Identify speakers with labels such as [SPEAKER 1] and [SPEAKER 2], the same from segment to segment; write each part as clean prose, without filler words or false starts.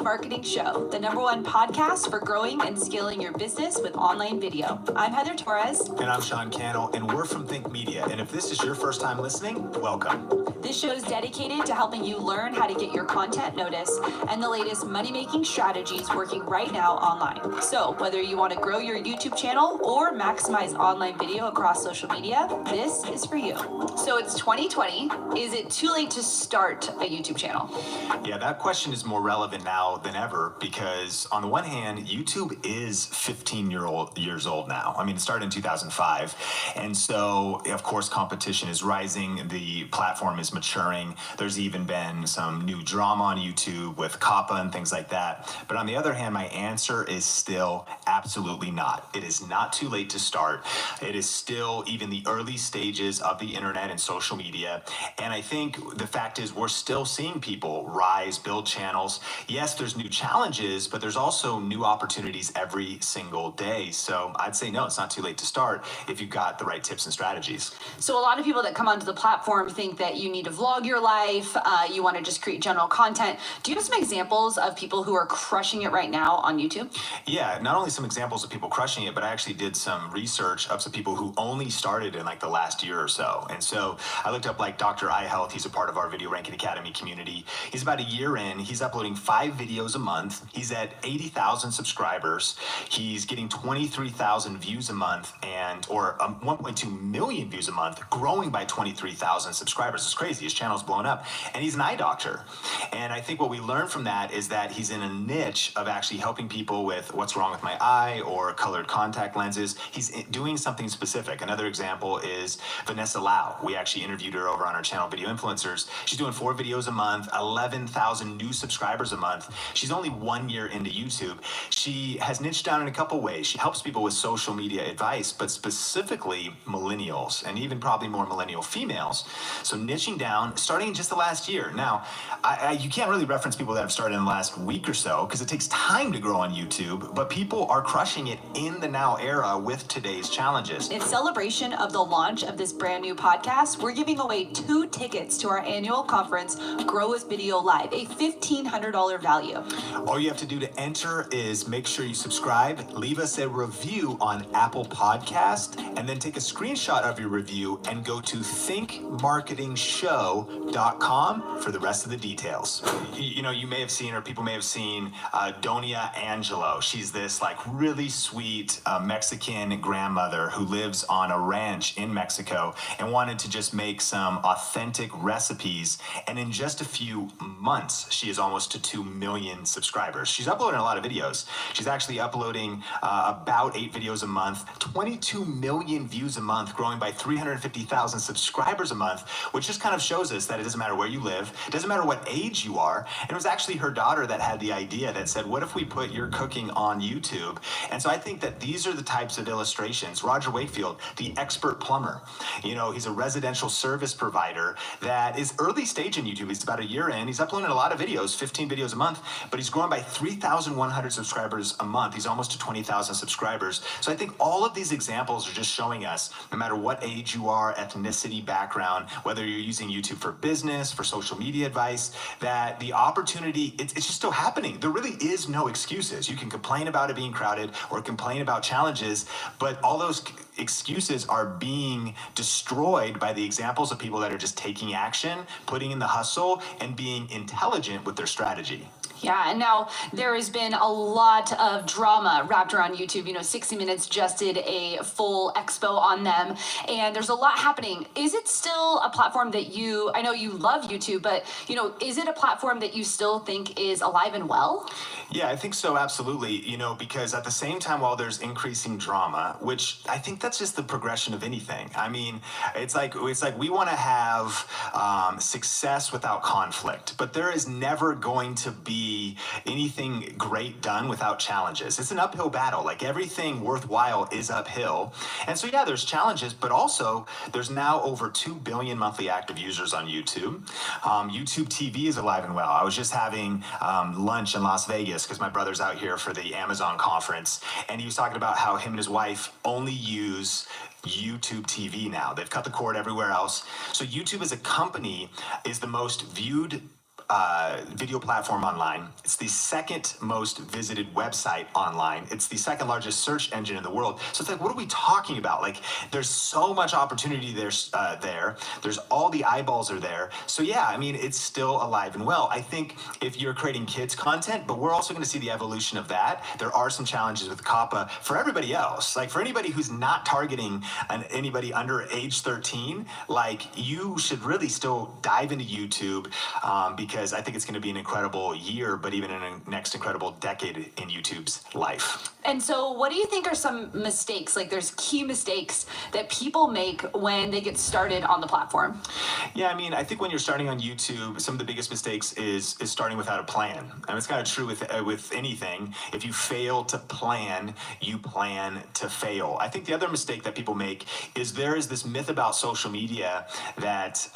[SPEAKER 1] Marketing Show, the #1 podcast for growing and scaling your business with online video. I'm Heather Torres.
[SPEAKER 2] And I'm Sean Cannell, and we're from Think Media. And if this is your first time listening, welcome.
[SPEAKER 1] This show is dedicated to helping you learn how to get your content noticed and the latest money-making strategies working right now online. So whether you want to grow your YouTube channel or maximize online video across social media, this is for you. So it's 2020. Is it too late to start a YouTube channel?
[SPEAKER 2] Yeah, that question is more relevant now than ever because on the one hand, YouTube is 15 years old now. I mean, it started in 2005. And so, of course, competition is rising. The platform is maturing. There's even been some new drama on YouTube with COPPA and things like that. But on the other hand, my answer is still absolutely not. It is not too late to start. It is still even the early stages of the internet and social media. And I think the fact is we're still seeing people rise, build channels. Yes, there's new challenges, but there's also new opportunities every single day. So I'd say no, it's not too late to start if you've got the right tips and strategies.
[SPEAKER 1] So a lot of people that come onto the platform think that you need to vlog your life, you want to just create general content. Do you have some examples of people who are crushing it right now on YouTube?
[SPEAKER 2] Yeah, not only some examples of people crushing it, but I actually did some research of some people who only started in like the last year or so. And so I looked up like Dr. iHealth. He's a part of our Video Ranking Academy community. He's about a year in. He's uploading 5 videos a month. He's at 80,000 subscribers. He's getting 23,000 views a month or 1.2 million views a month, growing by 23,000 subscribers. It's crazy. His channel's blown up. And he's an eye doctor. And I think what we learned from that is that he's in a niche of actually helping people with what's wrong with my eye or colored contact lenses. He's doing something specific. Another example is Vanessa Lau. We actually interviewed her over on our channel, Video Influencers. She's doing 4 videos a month, 11,000 new subscribers a month. She's only 1 year into YouTube. She has niched down in a couple ways. She helps people with social media advice, but specifically millennials and even probably more millennial females. So niching down, starting in just the last year. Now, you can't really reference people that have started in the last week or so because it takes time to grow on YouTube, but people are crushing it in the now era with today's challenges.
[SPEAKER 1] In celebration of the launch of this brand new podcast, we're giving away 2 tickets to our annual conference, Grow with Video Live, a $1,500 value.
[SPEAKER 2] All you have to do to enter is make sure you subscribe, leave us a review on Apple Podcast, and then take a screenshot of your review and go to thinkmarketingshow.com for the rest of the details. You know, you may have seen, or people may have seen, Donia Angelo. She's this like really sweet Mexican grandmother who lives on a ranch in Mexico and wanted to just make some authentic recipes. And in just a few months, she is almost to 2 million subscribers. She's uploading a lot of videos. She's actually uploading about 8 videos a month, 22 million views a month, growing by 350,000 subscribers a month, which just kind of shows us that it doesn't matter where you live, it doesn't matter what age you are. And it was actually her daughter that had the idea that said, what if we put your cooking on YouTube? And so I think that these are the types of illustrations. Roger Wakefield, the expert plumber, you know, he's a residential service provider that is early stage in YouTube. He's about a year in. He's uploading a lot of videos, 15 videos a month, but he's growing by 3,100 subscribers a month. He's almost to 20,000 subscribers. So I think all of these examples are just showing us, no matter what age you are, ethnicity, background, whether you're using YouTube for business, for social media advice, that the opportunity, it's just still happening. There really is no excuses. You can complain about it being crowded or complain about challenges, but all those excuses are being destroyed by the examples of people that are just taking action, putting in the hustle, and being intelligent with their strategy.
[SPEAKER 1] Yeah, and now there has been a lot of drama wrapped around YouTube. You know, 60 Minutes just did a full expo on them, and there's a lot happening. Is it still a platform that I know you love YouTube, but, you know, is it a platform that you still think is alive and well?
[SPEAKER 2] Yeah, I think so, absolutely. You know, because at the same time, while there's increasing drama, which I think that's just the progression of anything. I mean, it's like we want to have success without conflict, but there is never going to be anything great done without challenges. It's an uphill battle. Like everything worthwhile is uphill. And so, yeah, there's challenges, but also there's now over 2 billion monthly active users on YouTube. YouTube TV is alive and well. I was just having lunch in Las Vegas because my brother's out here for the Amazon conference, and he was talking about how him and his wife only use YouTube TV now. They've cut the cord everywhere else. So YouTube as a company is the most viewed video platform online. It's the second most visited website online. It's the second largest search engine in the world. So it's like, what are we talking about? Like, there's so much opportunity there's all the eyeballs are there. So yeah, I mean, it's still alive and well. I think if you're creating kids content, but we're also going to see the evolution of that. There are some challenges with COPPA for everybody else. Like, for anybody who's not targeting anybody under age 13, like, you should really still dive into YouTube, because I think it's going to be an incredible year, but even in a next incredible decade in YouTube's life.
[SPEAKER 1] And so what do you think are some mistakes? Like, there's key mistakes that people make when they get started on the platform.
[SPEAKER 2] Yeah, I mean, I think when you're starting on YouTube, some of the biggest mistakes is starting without a plan. And it's kind of true with anything. If you fail to plan, you plan to fail. I think the other mistake that people make is there is this myth about social media that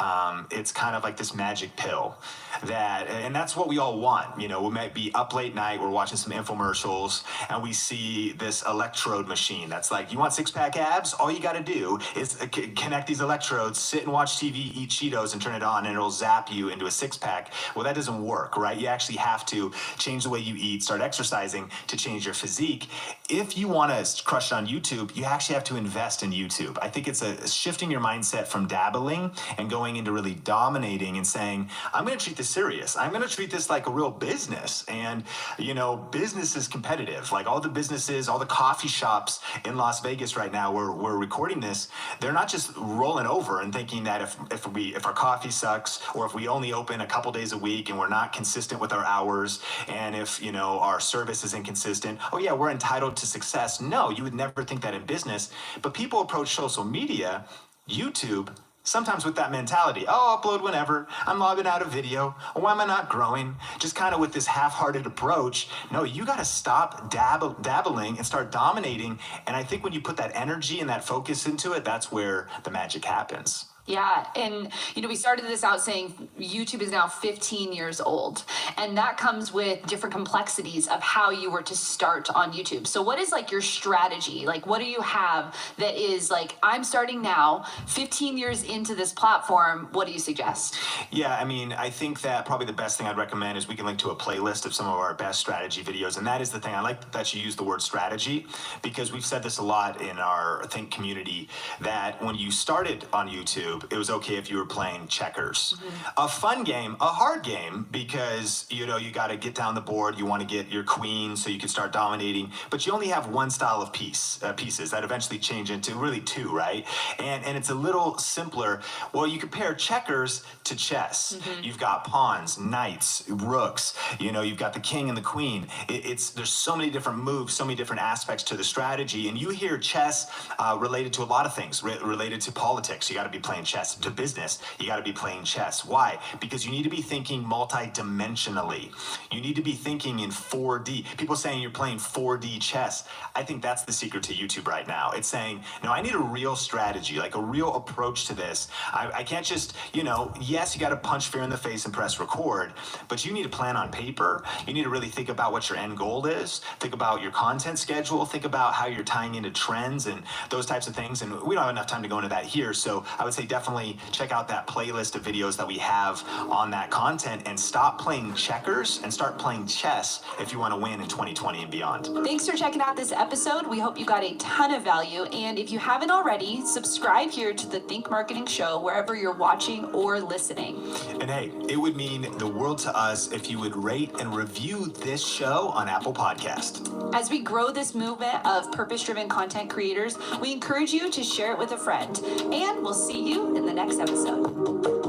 [SPEAKER 2] it's kind of like this magic pill, and that's what we all want. You know, we might be up late night, we're watching some infomercials, and we see this electrode machine that's like, you want six-pack abs? All you got to do is connect these electrodes, sit and watch TV, eat Cheetos, and turn it on, and it'll zap you into a six-pack. Well, that doesn't work, right? You actually have to change the way you eat, start exercising to change your physique. If you want to crush it on YouTube, you actually have to invest in YouTube. I think it's a shifting your mindset from dabbling and going into really dominating and saying, I'm going to treat this serious. I'm going to treat this like a real business. And, you know, business is competitive. Like, all the businesses, all the coffee shops in Las Vegas right now, we're recording this, they're not just rolling over and thinking that if our coffee sucks, or if we only open a couple days a week and we're not consistent with our hours, and if, you know, our service is inconsistent, oh yeah, we're entitled to success. No, you would never think that in business. But people approach social media, YouTube, sometimes with that mentality. Oh, I'll upload whenever. I'm logging out of video. Why am I not growing? Just kind of with this half-hearted approach. No, you got to stop dabbling and start dominating. And I think when you put that energy and that focus into it, that's where the magic happens.
[SPEAKER 1] Yeah, and you know, we started this out saying YouTube is now 15 years old, and that comes with different complexities of how you were to start on YouTube. So what is like your strategy? Like, what do you have that is like, I'm starting now, 15 years into this platform, what do you suggest?
[SPEAKER 2] Yeah, I mean, I think that probably the best thing I'd recommend is we can link to a playlist of some of our best strategy videos, and that is the thing. I like that you use the word strategy, because we've said this a lot in our Think community, that when you started on YouTube, it was okay if you were playing checkers. A fun game, a hard game, because, you know, you got to get down the board, you want to get your queen so you can start dominating, but you only have one style of pieces that eventually change into really two, right? And it's a little simpler. Well, you compare checkers to chess. You've got pawns, knights, rooks, you know, you've got the king and the queen. There's so many different moves, so many different aspects to the strategy, and you hear chess related to a lot of things, related to politics. You got to be playing chess. To business, you got to be playing chess. Why? Because you need to be thinking multi-dimensionally. You need to be thinking in 4D. People saying you're playing 4D chess. I think that's the secret to YouTube right now. It's saying, no, I need a real strategy, like a real approach to this. I can't just, you know, yes, you got to punch fear in the face and press record, but you need to plan on paper. You need to really think about what your end goal is. Think about your content schedule. Think about how you're tying into trends and those types of things. And we don't have enough time to go into that here. So I would say definitely check out that playlist of videos that we have on that content, and stop playing checkers and start playing chess if you want to win in 2020 and beyond.
[SPEAKER 1] Thanks for checking out this episode. We hope you got a ton of value. And if you haven't already, subscribe here to the Think Marketing Show wherever you're watching or listening.
[SPEAKER 2] And hey, it would mean the world to us if you would rate and review this show on Apple Podcast.
[SPEAKER 1] As we grow this movement of purpose-driven content creators, we encourage you to share it with a friend. And we'll see you in the next episode.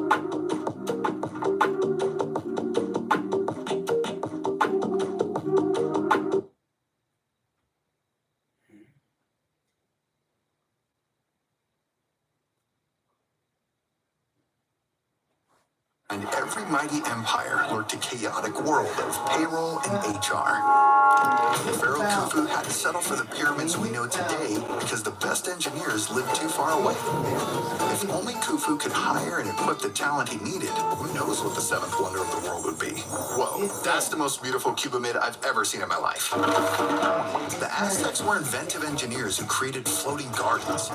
[SPEAKER 3] In every mighty empire lurked a chaotic world of payroll and HR. Pharaoh Khufu had to settle for the pyramids we know today because the best engineers lived too far away. If only Khufu could hire and equip the talent he needed, who knows what the seventh wonder of the world would be. Whoa, that's the most beautiful pyramid I've ever seen in my life. The Aztecs were inventive engineers who created floating gardens.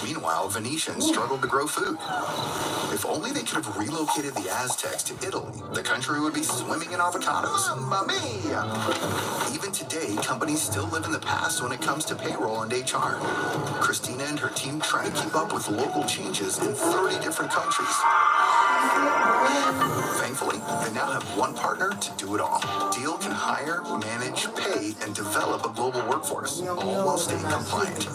[SPEAKER 3] Meanwhile, Venetians struggled to grow food. If only they could have relocated the Aztecs to Italy, the country would be swimming in avocados. Mamma mia! Even today, companies still live in the past when it comes to payroll and HR. Christina and her team try to keep up with local changes in 30 different countries. Thankfully, they now have one partner to do it all. Deal can hire, manage, pay, and develop a global workforce, all while staying compliant.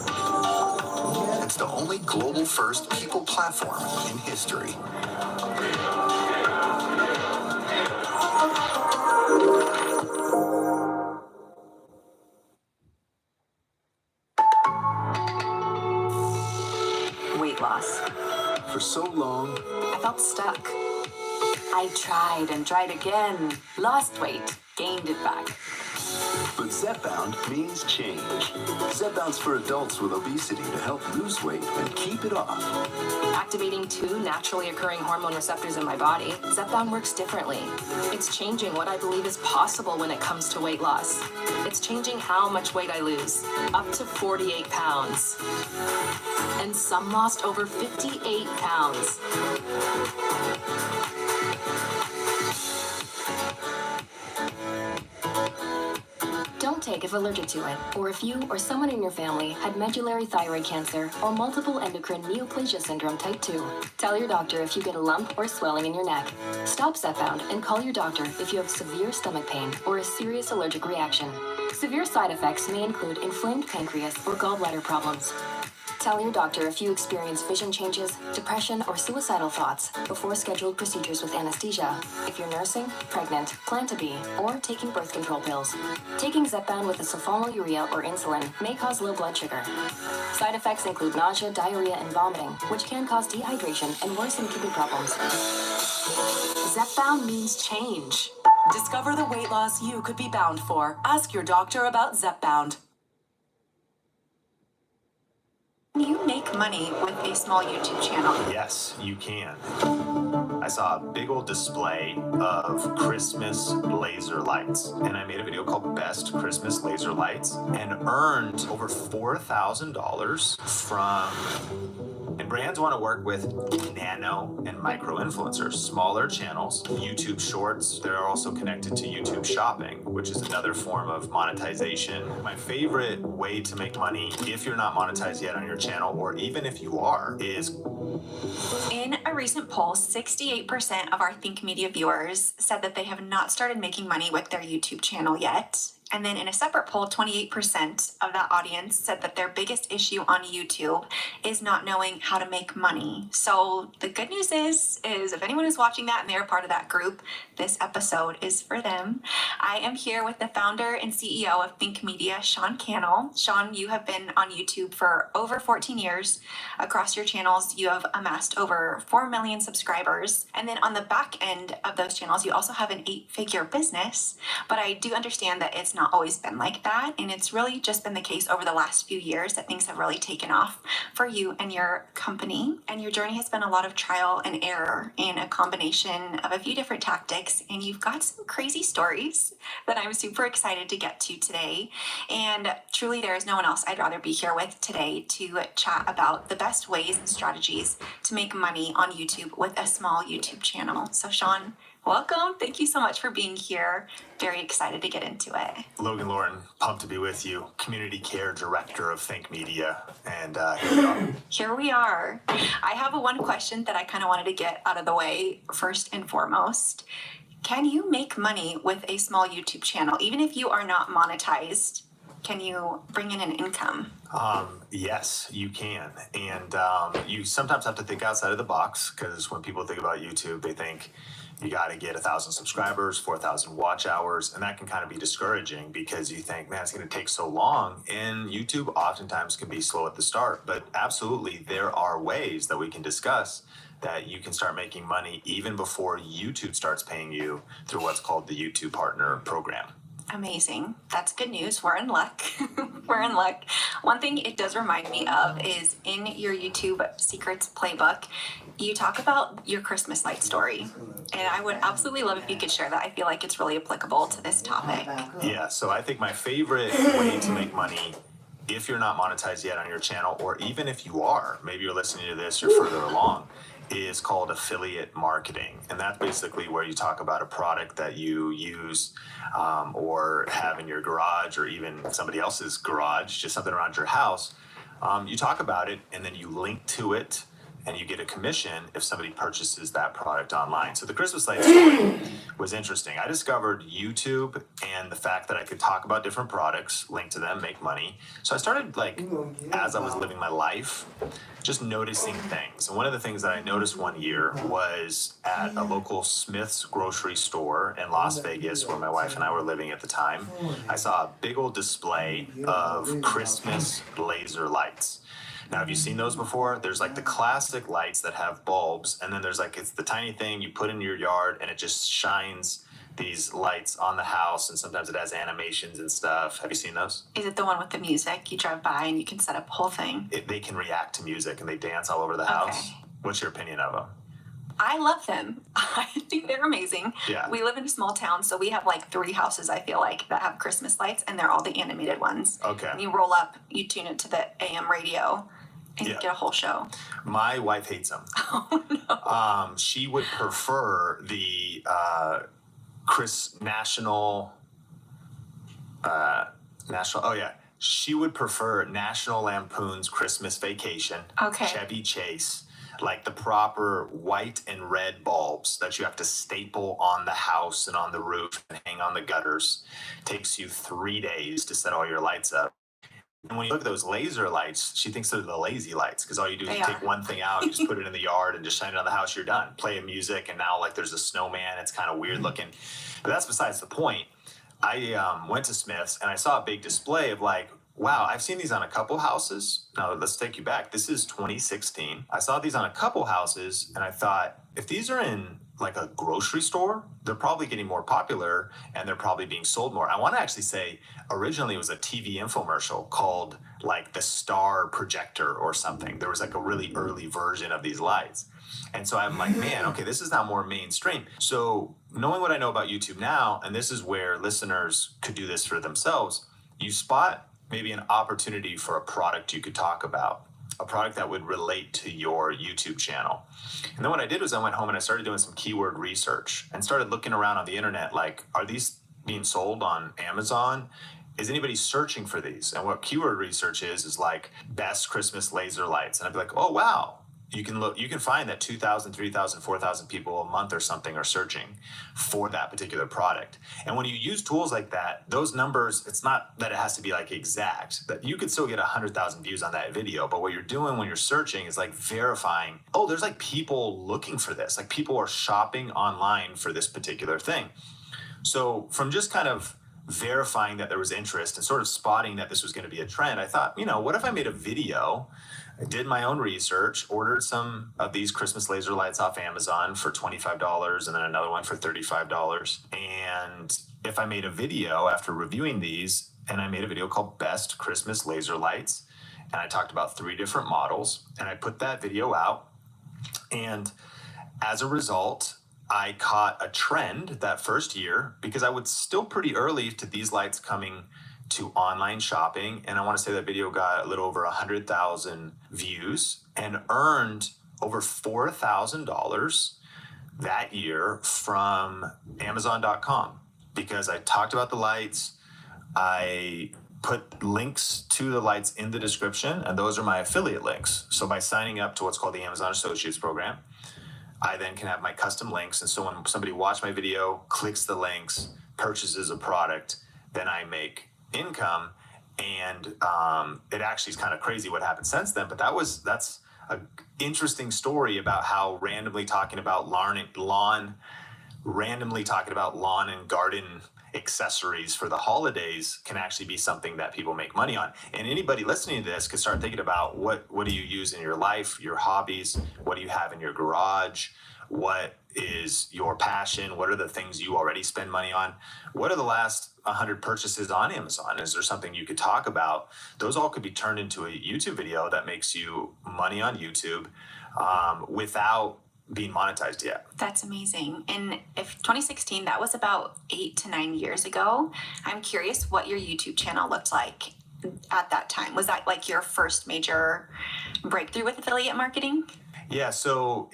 [SPEAKER 3] It's the only global-first people platform in history.
[SPEAKER 4] Weight loss.
[SPEAKER 5] For so long,
[SPEAKER 4] I felt stuck. I tried and tried again. Lost weight, gained it back.
[SPEAKER 5] but Zepbound means change. Zepbound's for adults with obesity to help lose weight and keep it off.
[SPEAKER 4] Activating two naturally occurring hormone receptors in my body, Zepbound works differently. It's changing what I believe is possible when it comes to weight loss. It's changing how much weight I lose, up to 48 pounds. And some lost over 58 pounds. Don't take if allergic to it, or if you or someone in your family had medullary thyroid cancer or multiple endocrine neoplasia syndrome type 2. Tell your doctor if you get a lump or swelling in your neck. Stop Zepbound and call your doctor if you have severe stomach pain or a serious allergic reaction. Severe side effects may include inflamed pancreas or gallbladder problems. Tell your doctor if you experience vision changes, depression, or suicidal thoughts before scheduled procedures with anesthesia. If you're nursing, pregnant, plan to be, or taking birth control pills. Taking Zepbound with a sulfonylurea or insulin may cause low blood sugar. Side effects include nausea, diarrhea, and vomiting, which can cause dehydration and worsen kidney problems. Zepbound means change. Discover the weight loss you could be bound for. Ask your doctor about Zepbound.
[SPEAKER 1] Can you make money with a small YouTube channel?
[SPEAKER 2] Yes, you can. I saw a big old display of Christmas laser lights, and I made a video called Best Christmas Laser Lights and earned over $4,000 from. And brands want to work with nano and micro influencers, smaller channels, YouTube Shorts. They're also connected to YouTube Shopping, which is another form of monetization. My favorite way to make money, if you're not monetized yet on your channel, or even if you are, is.
[SPEAKER 1] In a recent poll, 68% of our Think Media viewers said that they have not started making money with their YouTube channel yet. And then in a separate poll, 28% of that audience said that their biggest issue on YouTube is not knowing how to make money. So the good news is if anyone is watching that and they're part of that group, this episode is for them. I am here with the founder and CEO of Think Media, Sean Cannell. Sean, you have been on YouTube for over 14 years. Across your channels, you have amassed over 4 million subscribers. And then on the back end of those channels, you also have an 8-figure business. But I do understand that it's not always been like that, and it's really just been the case over the last few years that things have really taken off for you and your company. And your journey has been a lot of trial and error in a combination of a few different tactics, and you've got some crazy stories that I'm super excited to get to today. And truly, there is no one else I'd rather be here with today to chat about the best ways and strategies to make money on YouTube with a small YouTube channel. So Sean, welcome. Thank you so much for being here. Very excited to get into it.
[SPEAKER 2] Logan Lauren, pumped to be with you, Community Care Director of Think Media, and here we are.
[SPEAKER 1] Here we are. I have one question that I kind of wanted to get out of the way first and foremost. Can you make money with a small YouTube channel? Even if you are not monetized, can you bring in an income?
[SPEAKER 2] Yes, you can. And you sometimes have to think outside of the box, because when people think about YouTube, they think you got to get 1,000 subscribers, 4,000 watch hours, and that can kind of be discouraging because you think, man, it's going to take so long. And YouTube oftentimes can be slow at the start, but absolutely there are ways that we can discuss that you can start making money even before YouTube starts paying you through what's called the YouTube Partner Program.
[SPEAKER 1] Amazing. That's good news. We're in luck. We're in luck. One thing it does remind me of is in your YouTube Secrets Playbook, you talk about your Christmas light story. And I would absolutely love if you could share that. I feel like it's really applicable to this topic.
[SPEAKER 2] Yeah, so I think my favorite way to make money, if you're not monetized yet on your channel, or even if you are, maybe you're listening to this, you're further along, is called affiliate marketing. And that's basically where you talk about a product that you use or have in your garage or even somebody else's garage, just something around your house. You talk about it and then you link to it and you get a commission if somebody purchases that product online. So the Christmas light story was interesting. I discovered YouTube and the fact that I could talk about different products, link to them, make money. So I started as I was living my life, just noticing things. And one of the things that I noticed one year was at a local Smith's grocery store in Las Vegas, where my wife and I were living at the time. I saw a big old display of Christmas laser lights. Now, have you seen those before? There's the classic lights that have bulbs, and then there's it's the tiny thing you put in your yard, and it just shines these lights on the house, and sometimes it has animations and stuff. Have you seen those?
[SPEAKER 1] Is it the one with the music? You drive by and you can set up a whole thing.
[SPEAKER 2] They can react to music, and they dance all over the house.
[SPEAKER 1] Okay.
[SPEAKER 2] What's your opinion of them?
[SPEAKER 1] I love them. I think they're amazing.
[SPEAKER 2] Yeah.
[SPEAKER 1] We live in a small town, so we have 3 houses, I feel like, that have Christmas lights, and they're all the animated ones.
[SPEAKER 2] Okay.
[SPEAKER 1] And you roll up, you tune it to the AM radio, and you get a whole show.
[SPEAKER 2] My wife hates them.
[SPEAKER 1] Oh, no.
[SPEAKER 2] She would prefer the She would prefer National Lampoon's Christmas Vacation.
[SPEAKER 1] Okay.
[SPEAKER 2] Chevy Chase. The proper white and red bulbs that you have to staple on the house and on the roof and hang on the gutters. Takes you 3 days to set all your lights up. And when you look at those laser lights, she thinks they're the lazy lights because all you do is take one thing out, you just put it in the yard and just shine it on the house, you're done. Play a music, and now there's a snowman. It's kind of weird looking. But that's besides the point. I went to Smith's and I saw a big display of wow, I've seen these on a couple houses. Now, let's take you back. This is 2016. I saw these on a couple houses, and I thought, if these are in a grocery store, they're probably getting more popular, and they're probably being sold more. I want to actually say, originally it was a TV infomercial called the Star Projector or something. There was a really early version of these lights. And so I'm man, okay, this is now more mainstream. So knowing what I know about YouTube now, and this is where listeners could do this for themselves, you spot maybe an opportunity for a product you could talk about, a product that would relate to your YouTube channel. And then what I did was I went home and I started doing some keyword research and started looking around on the internet, are these being sold on Amazon? Is anybody searching for these? And what keyword research is best Christmas laser lights. And I'd be oh, wow. You can find that 2,000, 3,000, 4,000 people a month or something are searching for that particular product. And when you use tools like that, those numbers, it's not that it has to be exact, that you could still get 100,000 views on that video. But what you're doing when you're searching is verifying, oh, there's people looking for this. People are shopping online for this particular thing. So from just kind of verifying that there was interest and sort of spotting that this was going to be a trend, I thought, what if I made a video? I did my own research, ordered some of these Christmas laser lights off Amazon for $25 and then another one for $35. And if I made a video after reviewing these, and I made a video called Best Christmas Laser Lights, and I talked about 3 different models, and I put that video out. And as a result, I caught a trend that first year because I was still pretty early to these lights coming to online shopping. And I want to say that video got a little over 100,000 views and earned over $4,000 that year from Amazon.com because I talked about the lights. I put links to the lights in the description, and those are my affiliate links. So by signing up to what's called the Amazon Associates Program, I then can have my custom links. And so when somebody watched my video, clicks the links, purchases a product, then I make income. And it actually is kind of crazy what happened since then. But that's an interesting story about how randomly talking about lawn and garden accessories for the holidays can actually be something that people make money on. And anybody listening to this could start thinking about what do you use in your life, your hobbies, what do you have in your garage, what is your passion, what are the things you already spend money on, what are the last 100 purchases on Amazon, is there something you could talk about? Those all could be turned into a YouTube video that makes you money on YouTube without being monetized yet.
[SPEAKER 1] That's amazing. And if 2016, that was about 8 to 9 years ago, I'm curious what your YouTube channel looked like at that time. Was that like your first major breakthrough with affiliate marketing?
[SPEAKER 2] Yeah, so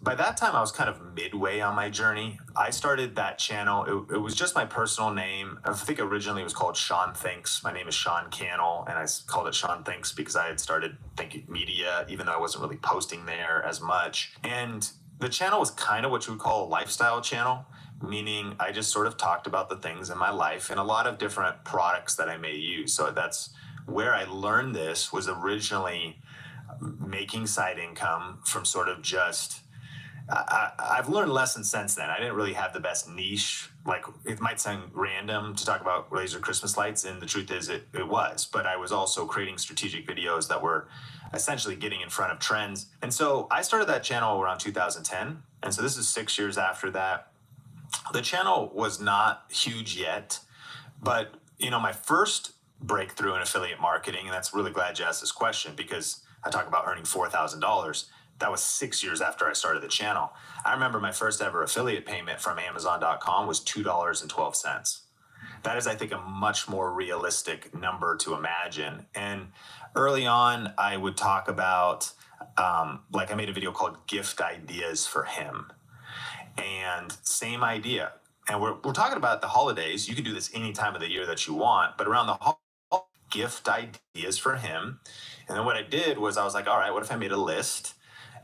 [SPEAKER 2] by that time I was kind of midway on my journey. I started that channel. It was just my personal name. I think originally it was called Sean Thinks. My name is Sean Cannell, and called it Sean Thinks because I had started thinking media, even though I wasn't really posting there as much. And the channel was kind of what you would call a lifestyle channel, meaning I just sort of talked about the things in my life and a lot of different products that I may use. So that's where I learned this was originally making side income from sort of just I've learned lessons since then. I didn't really have the best niche. Like, it might sound random to talk about laser Christmas lights, and the truth is it was. But I was also creating strategic videos that were essentially getting in front of trends. And so I started that channel around 2010. And so this is 6 years after that. The channel was not huge yet, but my first breakthrough in affiliate marketing, and that's really glad you asked this question because I talk about earning $4,000. That was 6 years after I started the channel. I remember my first ever affiliate payment from Amazon.com was $2.12. That is, I think, a much more realistic number to imagine. And early on, I would talk about, like, I made a video called Gift Ideas for Him. And same idea. And we're talking about the holidays. You can do this any time of the year that you want, but around the gift ideas for him. And then what I did was I was like, all right, what if I made a list?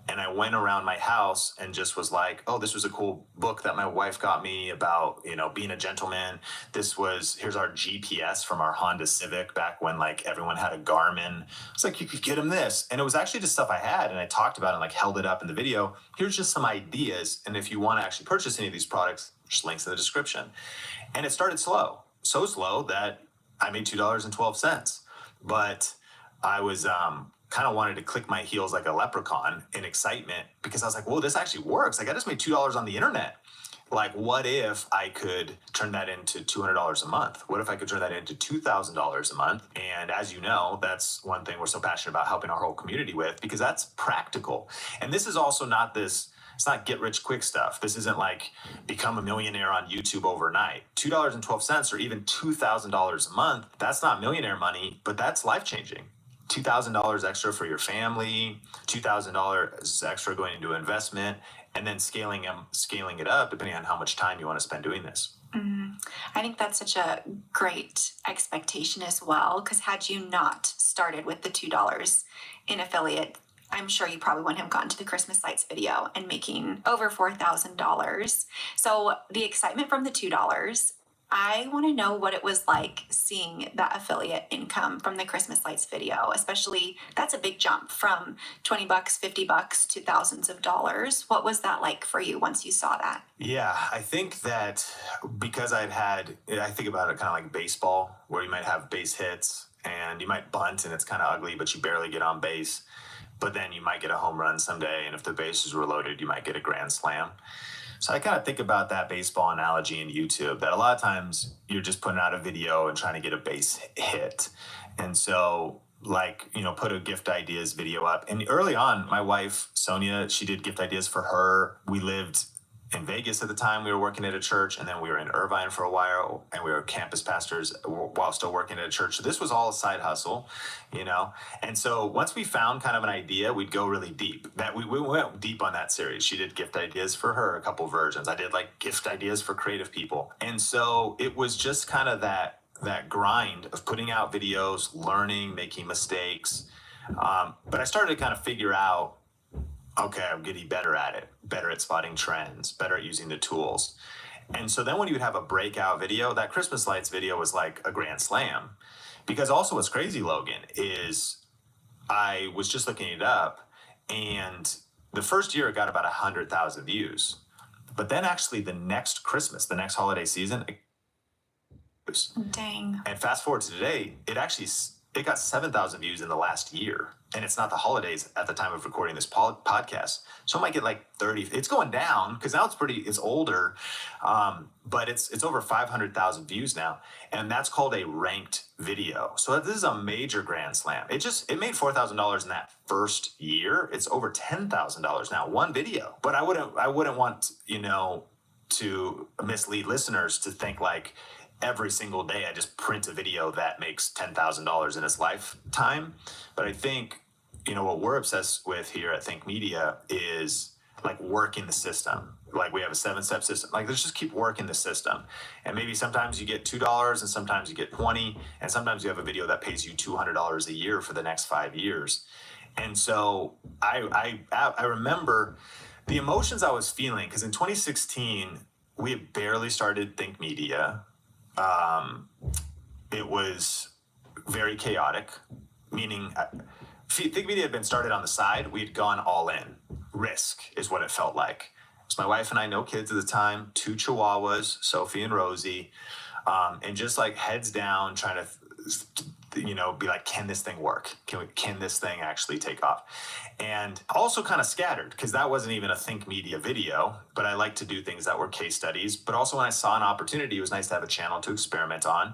[SPEAKER 2] And I went around my house and just was like, oh, this was a cool book that my wife got me about, being a gentleman. Here's our GPS from our Honda Civic back when like everyone had a Garmin. It's like, you could get him this. And it was actually just stuff I had. And I talked about it and like held it up in the video. Here's just some ideas. And if you want to actually purchase any of these products, just links in the description. And it started slow, so slow that I made $2.12. But I was, kind of wanted to click my heels like a leprechaun in excitement because I was like, whoa, this actually works. Like, I just made $2 on the internet. Like, what if I could turn that into $200 a month? What if I could turn that into $2,000 a month? And as you know, that's one thing we're so passionate about helping our whole community with, because that's practical. And this is also not it's not get rich quick stuff. This isn't like become a millionaire on YouTube overnight. $2.12 or even $2,000 a month, that's not millionaire money, but that's life-changing. $2,000 extra for your family, $2,000 extra going into investment, and then scaling it up depending on how much time you want to spend doing this.
[SPEAKER 1] I think that's such a great expectation as well, because had you not started with the $2 in affiliate, I'm sure you probably wouldn't have gotten to the Christmas lights video and making over $4,000. So the excitement from the $2, I want to know what it was like seeing that affiliate income from the Christmas lights video, especially that's a big jump from $20, $50 to thousands of dollars. What was that like for you once you saw that?
[SPEAKER 2] Yeah, I think that because I think about it kind of like baseball, where you might have base hits and you might bunt and it's kind of ugly, but you barely get on base. But then you might get a home run someday, and if the bases were loaded, you might get a grand slam. So I kind of think about that baseball analogy in YouTube, that a lot of times you're just putting out a video and trying to get a base hit. And so put a gift ideas video up. And early on, my wife, Sonia, she did gift ideas for her. We lived in Vegas at the time. We were working at a church, and then we were in Irvine for a while, and we were campus pastors while still working at a church. So this was all a side hustle, And so once we found kind of an idea, we'd go really deep. We went deep on that series. She did gift ideas for her, a couple versions. I did like gift ideas for creative people. And so it was just kind of that grind of putting out videos, learning, making mistakes. But I started to kind of figure out, okay, I'm getting better at it, better at spotting trends, better at using the tools. And so then when you would have a breakout video, that Christmas lights video was like a grand slam. Because also what's crazy, Logan, is I was just looking it up, and the first year it got about 100,000 views. But then actually the next Christmas, the next holiday season,
[SPEAKER 1] Dang.
[SPEAKER 2] And fast forward to today, it got 7,000 views in the last year. And it's not the holidays at the time of recording this podcast. So it might get like 30. It's going down because now it's older. But it's over 500,000 views now. And that's called a ranked video. So this is a major grand slam. It made $4,000 in that first year. It's over $10,000 now, one video. But I wouldn't want, to mislead listeners to think like, every single day I just print a video that makes $10,000 in its lifetime. But I think, what we're obsessed with here at Think Media is like working the system. Like we have a 7-step system. Like let's just keep working the system. And maybe sometimes you get $2 and sometimes you get 20, and sometimes you have a video that pays you $200 a year for the next 5 years. And so I remember the emotions I was feeling, because in 2016 we had barely started Think Media. It was very chaotic, meaning Think Media had been started on the side. We had gone all in. Risk is what it felt like. So my wife and I, no kids at the time, 2 Chihuahuas, Sophie and Rosie, and just like heads down, trying to, be like, can this thing work? Can this thing actually take off? And also kind of scattered, because that wasn't even a Think Media video, but I like to do things that were case studies. But also when I saw an opportunity, it was nice to have a channel to experiment on.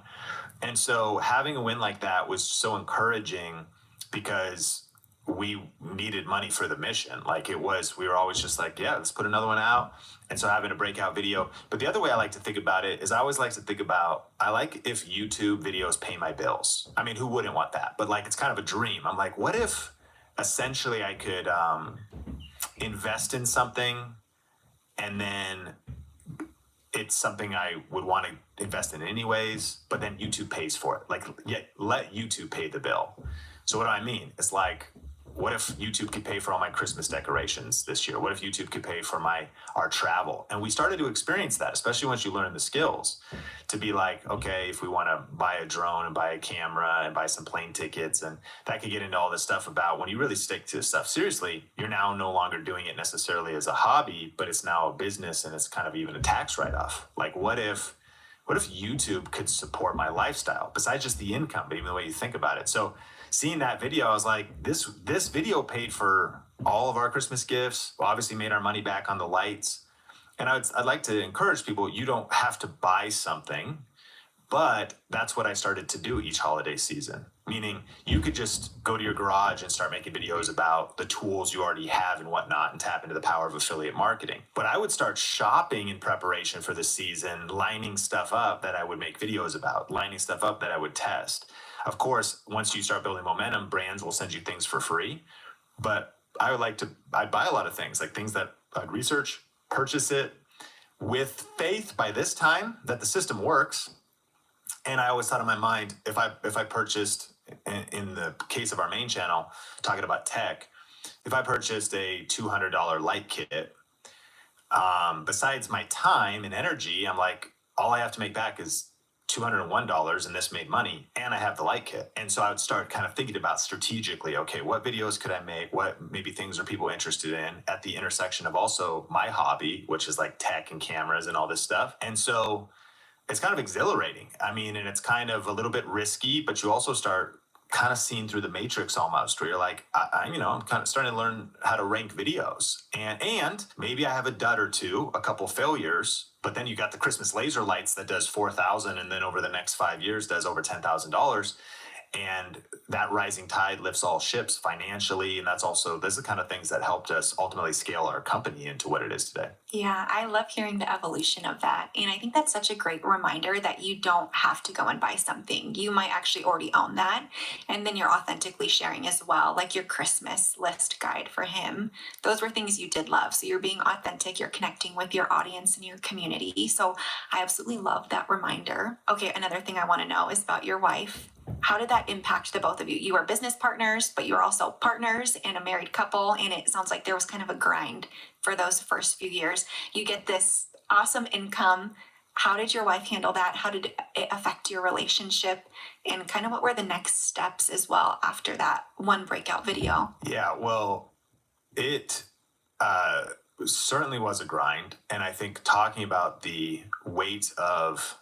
[SPEAKER 2] And so having a win like that was so encouraging, because we needed money for the mission. Like we were always just like, yeah, let's put another one out. And so having a breakout video. But the other way I like to think about it is I always like to think about, I like if YouTube videos pay my bills. I mean, who wouldn't want that? But like, it's kind of a dream. I'm like, what if essentially I could invest in something, and then it's something I would want to invest in anyways, but then YouTube pays for it. Like, yeah, let YouTube pay the bill. So what do I mean? It's like, what if YouTube could pay for all my Christmas decorations this year? What if YouTube could pay for our travel? And we started to experience that, especially once you learn the skills, to be like, okay, if we want to buy a drone and buy a camera and buy some plane tickets, and that could get into all this stuff about when you really stick to stuff seriously, you're now no longer doing it necessarily as a hobby, but it's now a business, and it's kind of even a tax write-off. Like, what if YouTube could support my lifestyle besides just the income, but even the way you think about it? So seeing that video, I was like, this video paid for all of our Christmas gifts. Well, obviously made our money back on the lights. And I'd like to encourage people, you don't have to buy something, but that's what I started to do each holiday season. Meaning you could just go to your garage and start making videos about the tools you already have and whatnot, and tap into the power of affiliate marketing. But I would start shopping in preparation for the season, lining stuff up that I would make videos about, lining stuff up that I would test. Of course, once you start building momentum, brands will send you things for free. But I'd buy a lot of things, like things that I'd research, purchase it with faith by this time that the system works. And I always thought in my mind, if I purchased, in the case of our main channel, talking about tech, if I purchased a $200 light kit, besides my time and energy, I'm like, all I have to make back is $201, and this made money, and I have the light kit. And so I would start kind of thinking about strategically, okay, what videos could I make? What maybe things are people interested in at the intersection of also my hobby, which is like tech and cameras and all this stuff. And so it's kind of exhilarating. I mean, and it's kind of a little bit risky, but you also start kind of seeing through the matrix almost, where you're like, I'm kind of starting to learn how to rank videos, and maybe I have a dud or two, a couple failures, but then you got the Christmas laser lights that does 4,000, and then over the next 5 years does over $10,000. And that rising tide lifts all ships financially. And those are the kind of things that helped us ultimately scale our company into what it is today.
[SPEAKER 6] Yeah, I love hearing the evolution of that. And I think that's such a great reminder that you don't have to go and buy something. You might actually already own that. And then you're authentically sharing as well, like your Christmas list guide for him. Those were things you did love. So you're being authentic, you're connecting with your audience and your community. So I absolutely love that reminder. Okay, another thing I want to know is about your wife. How did that impact the both of you? You are business partners, but you are also partners and a married couple. And it sounds like there was kind of a grind for those first few years. You get this awesome income. How did your wife handle that? How did it affect your relationship? And kind of what were the next steps as well after that one breakout video?
[SPEAKER 2] Yeah, well, it certainly was a grind. And I think talking about the weight of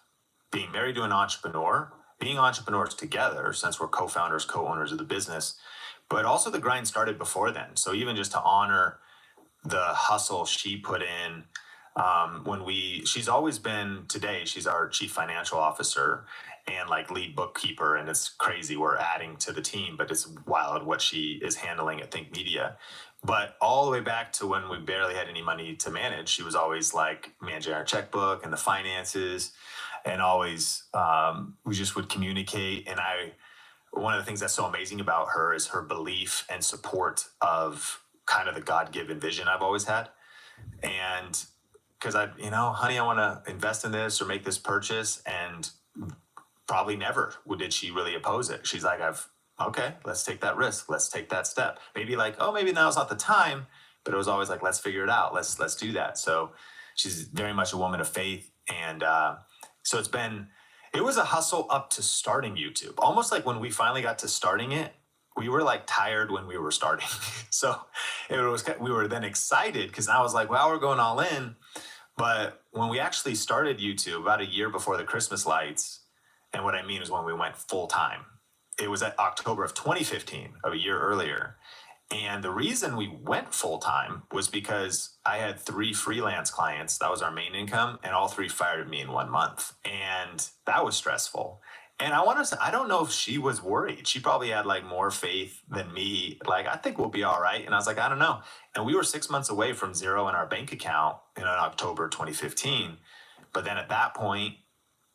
[SPEAKER 2] being married to an entrepreneur, being entrepreneurs together, since we're co-founders, co-owners of the business, but also the grind started before then. So even just to honor the hustle she put in, she's always been, today, she's our chief financial officer and like lead bookkeeper. And it's crazy. We're adding to the team, but it's wild what she is handling at Think Media. But all the way back to when we barely had any money to manage, she was always like managing our checkbook and the finances. And always, we just would communicate. And I one of the things that's so amazing about her is her belief and support of kind of the God-given vision I've always had. And because honey, I want to invest in this or make this purchase. And probably never did she really oppose it. She's like, okay, let's take that risk. Let's take that step. Maybe like, oh, maybe now's not the time, but it was always like, let's figure it out. Let's do that. So she's very much a woman of faith. And so it was a hustle up to starting YouTube. Almost like when we finally got to starting it, we were like tired when we were starting. So we were then excited because I was like, well, we're going all in. But when we actually started YouTube about a year before the Christmas lights, and what I mean is when we went full time, it was at October of 2015, of a year earlier. And the reason we went full time was because I had 3 freelance clients. That was our main income. And all 3 fired me in 1 month. And that was stressful. And I don't know if she was worried. She probably had like more faith than me. Like, I think we'll be all right. And I was like, I don't know. And we were 6 months away from zero in our bank account in October 2015. But then at that point,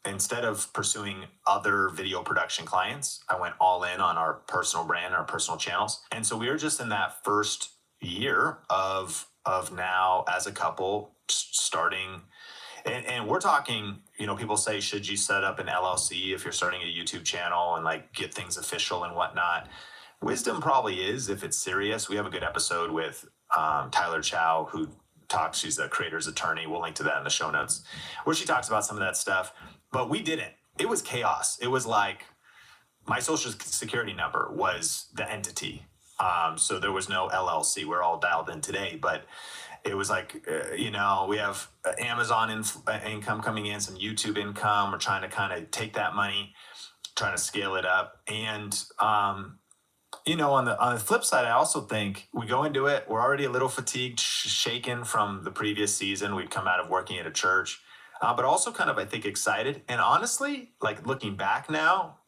[SPEAKER 2] instead of pursuing other video production clients, I went all in on our personal brand, our personal channels. And so we were just in that first year of now as a couple starting. And we're talking, people say, should you set up an LLC if you're starting a YouTube channel and like get things official and whatnot? Wisdom probably is if it's serious. We have a good episode with Tyler Chow, who talks, she's the creator's attorney. We'll link to that in the show notes, where she talks about some of that stuff. But we didn't. It was chaos. It was like my social security number was the entity. So there was no LLC. We're all dialed in today, but it was like, we have Amazon income coming in, some YouTube income. We're trying to kind of take that money, trying to scale it up. And, on the flip side, I also think we go into it, we're already a little fatigued, shaken from the previous season. We'd come out of working at a church. But also kind of, I think, excited. And honestly, like looking back now,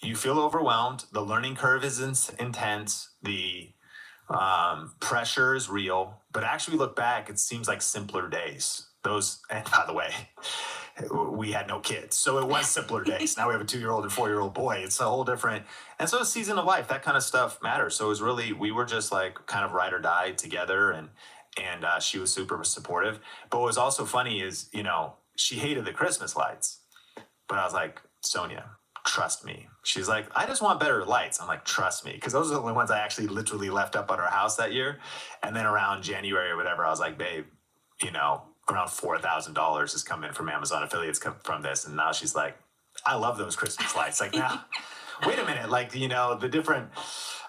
[SPEAKER 2] you feel overwhelmed. The learning curve is intense. The pressure is real. But actually, look back, it seems like simpler days. And by the way, we had no kids. So it was simpler days. Now we have a 2-year-old and 4-year-old boy. It's a whole different. And so a season of life, that kind of stuff matters. So it was really, we were just like kind of ride or die together. And she was super supportive. But what was also funny is, she hated the Christmas lights. But I was like, Sonia, trust me. She's like, I just want better lights. I'm like, trust me. Because those are the only ones I actually literally left up on our house that year. And then around January or whatever, I was like, babe, around $4,000 has come in from Amazon affiliates from this. And now she's like, I love those Christmas lights. Like, now, wait a minute. Like, the different...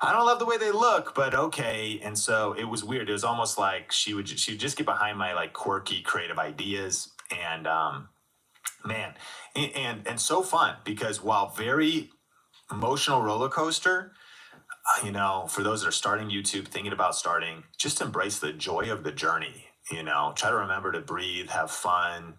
[SPEAKER 2] I don't love the way they look, but okay. And so it was weird. It was almost like she would just get behind my like quirky creative ideas, and and so fun, because while very emotional roller coaster, for those that are starting YouTube, thinking about starting, just embrace the joy of the journey. Try to remember to breathe, have fun,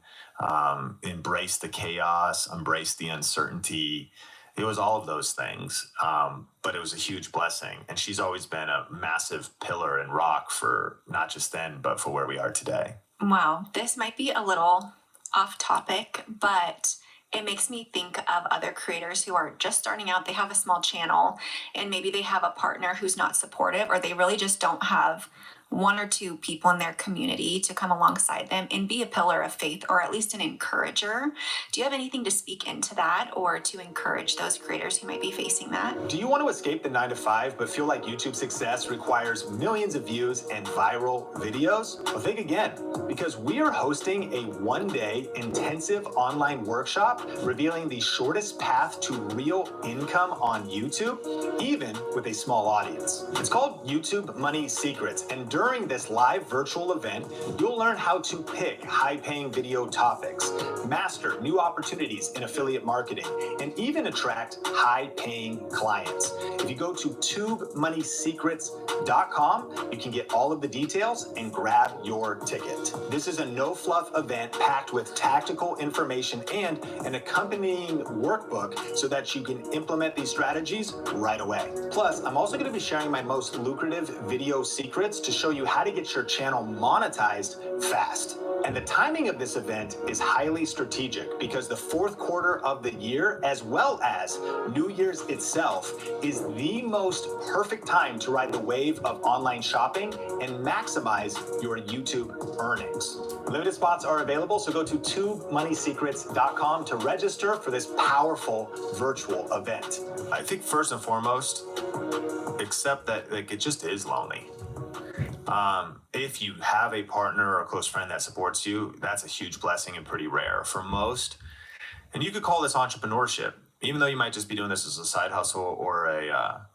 [SPEAKER 2] embrace the chaos, embrace the uncertainty. It was all of those things, but it was a huge blessing. And she's always been a massive pillar and rock for not just then, but for where we are today.
[SPEAKER 6] Wow, this might be a little off topic, but it makes me think of other creators who are just starting out. They have a small channel and maybe they have a partner who's not supportive, or they really just don't have 1 or 2 people in their community to come alongside them and be a pillar of faith, or at least an encourager. Do you have anything to speak into that, or to encourage those creators who might be facing that?
[SPEAKER 2] Do you want to escape the 9-to-5 but feel like YouTube success requires millions of views and viral videos? Well, think again, because we are hosting a 1-day intensive online workshop revealing the shortest path to real income on YouTube, even with a small audience. It's called YouTube Money Secrets, and during this live virtual event, you'll learn how to pick high-paying video topics, master new opportunities in affiliate marketing, and even attract high-paying clients. If you go to tubemoneysecrets.com, you can get all of the details and grab your ticket. This is a no-fluff event packed with tactical information and an accompanying workbook so that you can implement these strategies right away. Plus, I'm also going to be sharing my most lucrative video secrets to show you how to get your channel monetized fast. And the timing of this event is highly strategic because the fourth quarter of the year, as well as New Year's itself, is the most perfect time to ride the wave of online shopping and maximize your YouTube earnings. Limited spots are available, so go to twomoneysecrets.com to register for this powerful virtual event. I think first and foremost, accept that it just is lonely. If you have a partner or a close friend that supports you, that's a huge blessing and pretty rare for most. And you could call this entrepreneurship, even though you might just be doing this as a side hustle or a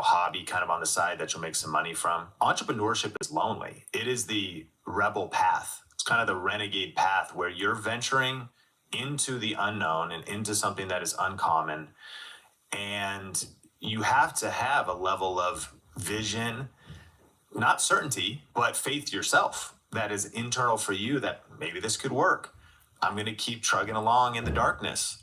[SPEAKER 2] hobby kind of on the side that you'll make some money from. Entrepreneurship is lonely. It is the rebel path. It's kind of the renegade path where you're venturing into the unknown and into something that is uncommon. And you have to have a level of vision, not certainty, but faith yourself that is internal for you that maybe this could work. I'm going to keep trugging along in the darkness.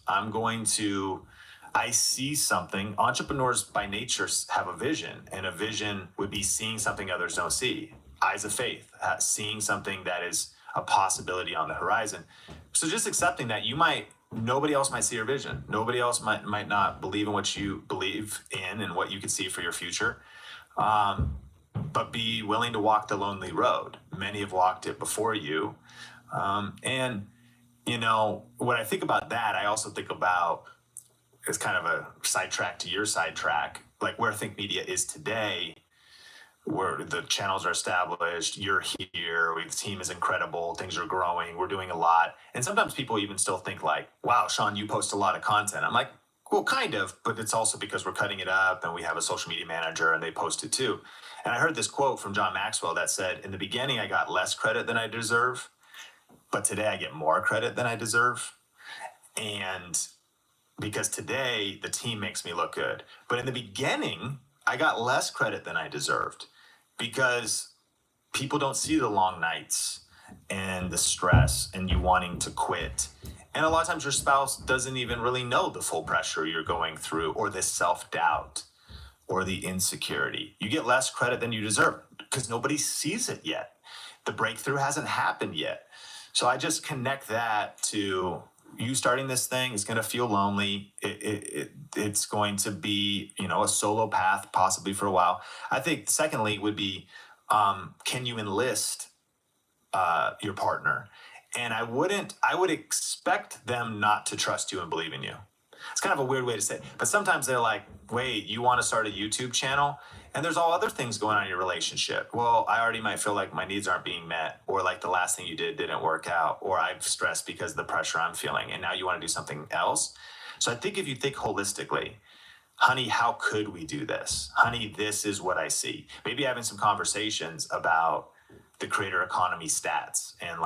[SPEAKER 2] I see something. Entrepreneurs by nature have a vision, and a vision would be seeing something others don't see. Eyes of faith, seeing something that is a possibility on the horizon. So just accepting that nobody else might see your vision. Nobody else might not believe in what you believe in and what you can see for your future. But be willing to walk the lonely road. Many have walked it before you. When I think about that, I also think about, it's kind of a sidetrack to your sidetrack, like where Think Media is today, where the channels are established, you're here, the team is incredible, things are growing, we're doing a lot. And sometimes people even still think like, wow, Sean, you post a lot of content. I'm like, well, kind of, but it's also because we're cutting it up and we have a social media manager and they post it too. And I heard this quote from John Maxwell that said, in the beginning, I got less credit than I deserve, but today I get more credit than I deserve. And because today the team makes me look good. But in the beginning, I got less credit than I deserved because people don't see the long nights and the stress and you wanting to quit. And a lot of times your spouse doesn't even really know the full pressure you're going through or the self-doubt or the insecurity. You get less credit than you deserve because nobody sees it yet. The breakthrough hasn't happened yet. So I just connect that to you starting this thing. Is going to feel lonely. It's going to be, a solo path possibly for a while. I think secondly would be, can you enlist your partner? And I would expect them not to trust you and believe in you. It's kind of a weird way to say it, but sometimes they're like, wait, you want to start a YouTube channel? And there's all other things going on in your relationship. Well, I already might feel like my needs aren't being met, or like the last thing you did didn't work out, or I've stressed because of the pressure I'm feeling, and now you want to do something else. So I think if you think holistically, honey, how could we do this? Honey, this is what I see. Maybe having some conversations about the creator economy stats and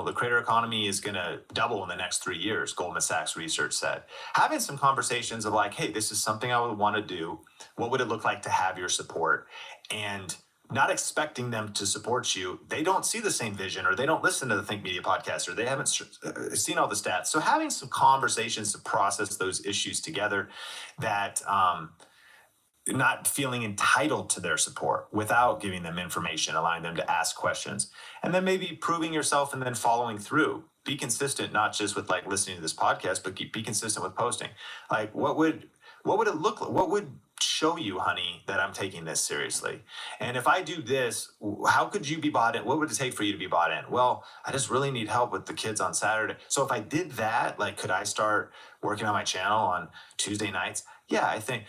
[SPEAKER 2] the creator economy is going to double in the next 3 years, Goldman Sachs research said. Having some conversations of like, hey, this is something I would want to do. What would it look like to have your support? And not expecting them to support you. They don't see the same vision, or they don't listen to the Think Media podcast, or they haven't seen all the stats. So having some conversations to process those issues together, that not feeling entitled to their support without giving them information, allowing them to ask questions, and then maybe proving yourself and then following through. Be consistent, not just with like listening to this podcast, but be consistent with posting. Like what would it look like? What would show you, honey, that I'm taking this seriously? And if I do this, how could you be bought in? What would it take for you to be bought in? Well, I just really need help with the kids on Saturday. So if I did that, could I start working on my channel on Tuesday nights? Yeah, I think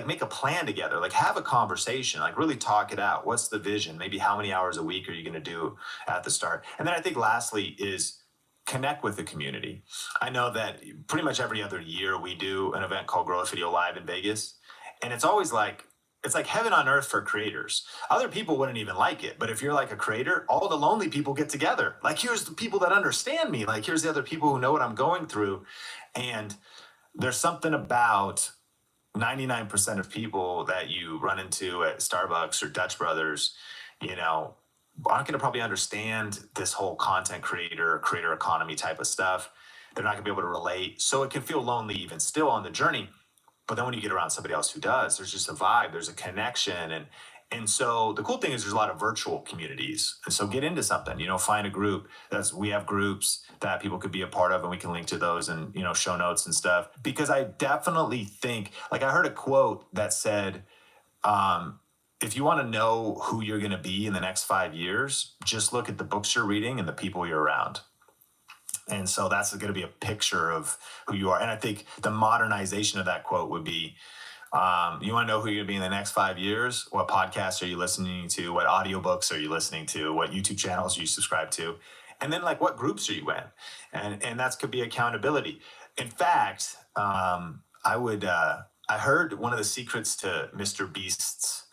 [SPEAKER 2] make a plan together, have a conversation, really talk it out. What's the vision? Maybe how many hours a week are you going to do at the start? And then I think lastly is connect with the community. I know that pretty much every other year we do an event called Growth Video Live in Vegas. And it's always it's like heaven on earth for creators. Other people wouldn't even like it. But if you're like a creator, all the lonely people get together. Here's the people that understand me. Here's the other people who know what I'm going through. And there's something about 99% of people that you run into at Starbucks or Dutch Brothers, aren't going to probably understand this whole content creator economy type of stuff. They're not going to be able to relate. So it can feel lonely even still on the journey. But then when you get around somebody else who does, there's just a vibe, there's a connection, And so the cool thing is there's a lot of virtual communities. And so get into something, find a group. We have groups that people could be a part of, and we can link to those and, show notes and stuff. Because I definitely think, like, I heard a quote that said, if you want to know who you're going to be in the next 5 years, just look at the books you're reading and the people you're around. And so that's going to be a picture of who you are. And I think the modernization of that quote would be, you want to know who you're going to be in the next 5 years? What podcasts are you listening to? What audiobooks are you listening to? What YouTube channels are you subscribe to? And then, like, what groups are you in? And that could be accountability. In fact, I heard one of the secrets to Mr. Beast's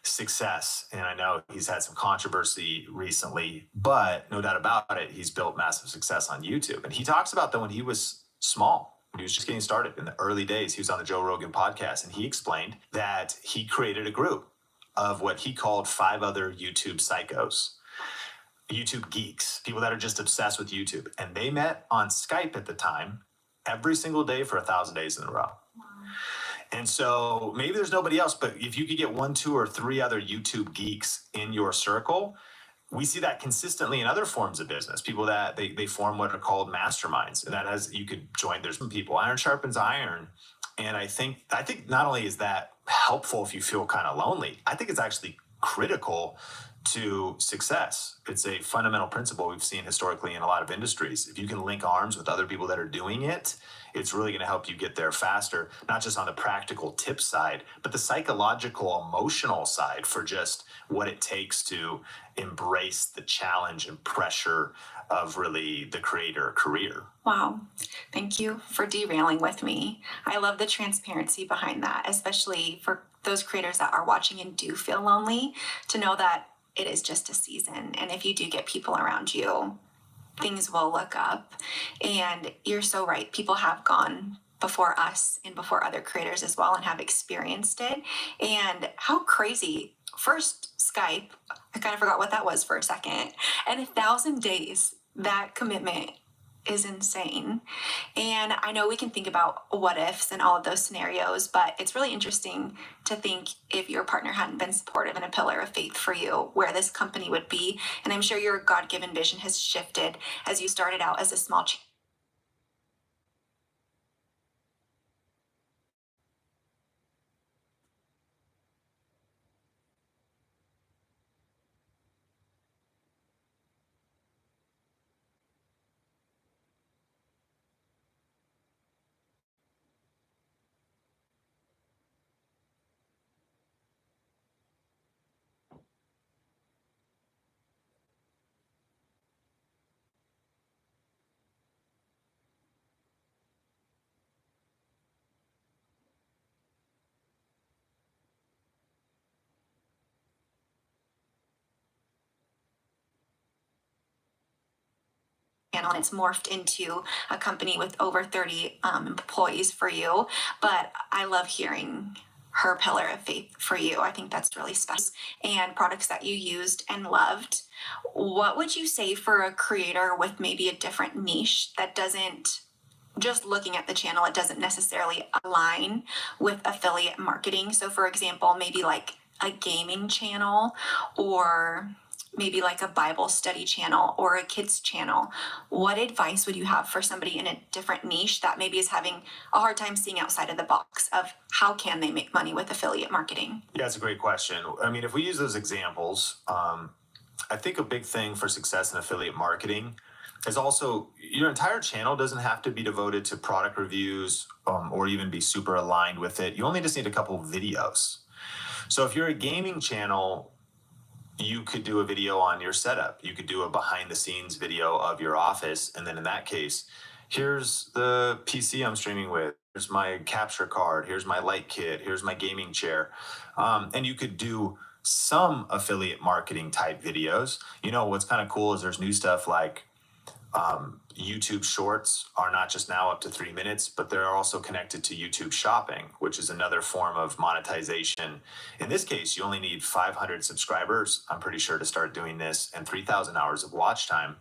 [SPEAKER 2] success, and I know he's had some controversy recently, but no doubt about it, he's built massive success on YouTube. And he talks about that when he was small, when he was just getting started in the early days, he was on the Joe Rogan podcast, and he explained that he created a group of what he called 5 other YouTube psychos, YouTube geeks, people that are just obsessed with YouTube. And they met on Skype at the time every single day for 1,000 days in a row. And so maybe there's nobody else, but if you could get 1, 2, or 3 other YouTube geeks in your circle, we see that consistently in other forms of business. People that they form what are called masterminds, and you could join. There's some people, iron sharpens iron. And I think not only is that helpful if you feel kind of lonely, I think it's actually critical to success. It's a fundamental principle we've seen historically in a lot of industries. If you can link arms with other people that are doing it, it's really going to help you get there faster, not just on the practical tip side, but the psychological, emotional side for just what it takes to embrace the challenge and pressure of really the creator career.
[SPEAKER 6] Wow. Thank you for derailing with me. I love the transparency behind that, especially for those creators that are watching and do feel lonely, to know that it is just a season. And if you do get people around you, things will look up. And you're so right. People have gone before us and before other creators as well and have experienced it. And how crazy. First, Skype, I kind of forgot what that was for a second. And 1,000 days, that commitment is insane. And I know we can think about what ifs and all of those scenarios, but it's really interesting to think if your partner hadn't been supportive and a pillar of faith for you, where this company would be. And I'm sure your God-given vision has shifted as you started out as a small channel, and it's morphed into a company with over 30 employees for you. But I love hearing her pillar of faith for you. I think that's really special. And products that you used and loved. What would you say for a creator with maybe a different niche that doesn't, just looking at the channel, it doesn't necessarily align with affiliate marketing? So for example, maybe like a gaming channel, or maybe like a Bible study channel or a kids channel. What advice would you have for somebody in a different niche that maybe is having a hard time seeing outside of the box of how can they make money with affiliate marketing?
[SPEAKER 2] Yeah, it's a great question. I mean, if we use those examples, I think a big thing for success in affiliate marketing is also your entire channel doesn't have to be devoted to product reviews or even be super aligned with it. You only just need a couple of videos. So if you're a gaming channel, you could do a video on your setup. You could do a behind the scenes video of your office. And then in that case, here's the PC I'm streaming with. Here's my capture card. Here's my light kit. Here's my gaming chair. And you could do some affiliate marketing type videos. You know, what's kind of cool is there's new stuff like YouTube Shorts are not just now up to 3 minutes, but they're also connected to YouTube Shopping, which is another form of monetization. In this case, you only need 500 subscribers, I'm pretty sure, to start doing this, and 3,000 hours of watch time.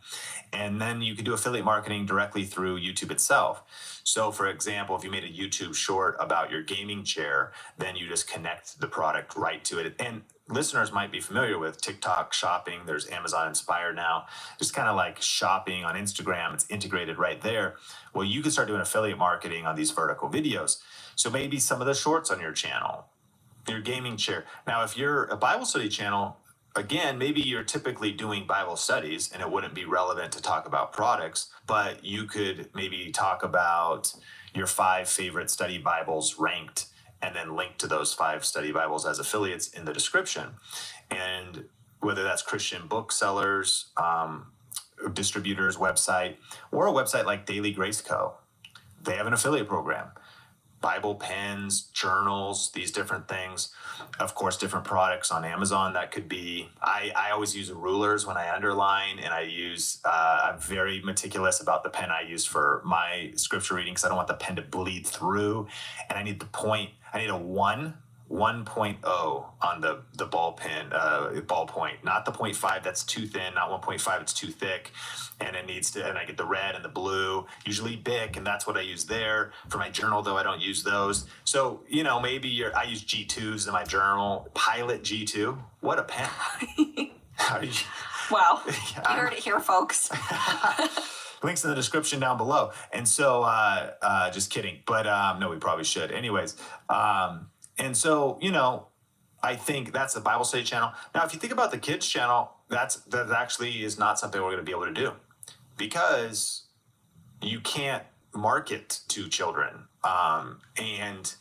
[SPEAKER 2] And then you can do affiliate marketing directly through YouTube itself. So for example, if you made a YouTube short about your gaming chair, then you just connect the product right to it. And listeners might be familiar with TikTok shopping. There's Amazon Inspire now. Just kind of like shopping on Instagram. It's integrated right there. Well, you can start doing affiliate marketing on these vertical videos. So maybe some of the shorts on your channel, your gaming chair. Now, if you're a Bible study channel, again, maybe you're typically doing Bible studies and it wouldn't be relevant to talk about products, but you could maybe talk about your 5 favorite study Bibles ranked and then link to those 5 study Bibles as affiliates in the description. And whether that's Christian booksellers, distributors' website, or a website like Daily Grace Co., they have an affiliate program. Bible pens, journals, these different things. Of course, different products on Amazon. That could be, I always use rulers when I underline, and I'm very meticulous about the pen I use for my scripture reading because I don't want the pen to bleed through. And I need I need a 1.0 on the ball pen, ballpoint, not the 0.5 that's too thin, not 1.5 it's too thick, and I get the red and the blue, usually Bic, and that's what I use there. For my journal though, I don't use those. So, maybe I use G2s in my journal, Pilot G2, what a pen.
[SPEAKER 6] Wow, you heard it here, folks.
[SPEAKER 2] Links in the description down below. And so, just kidding, but no, we probably should. Anyways, and so, I think that's a Bible study channel. Now, if you think about the kids channel, that actually is not something we're going to be able to do because you can't market to children. And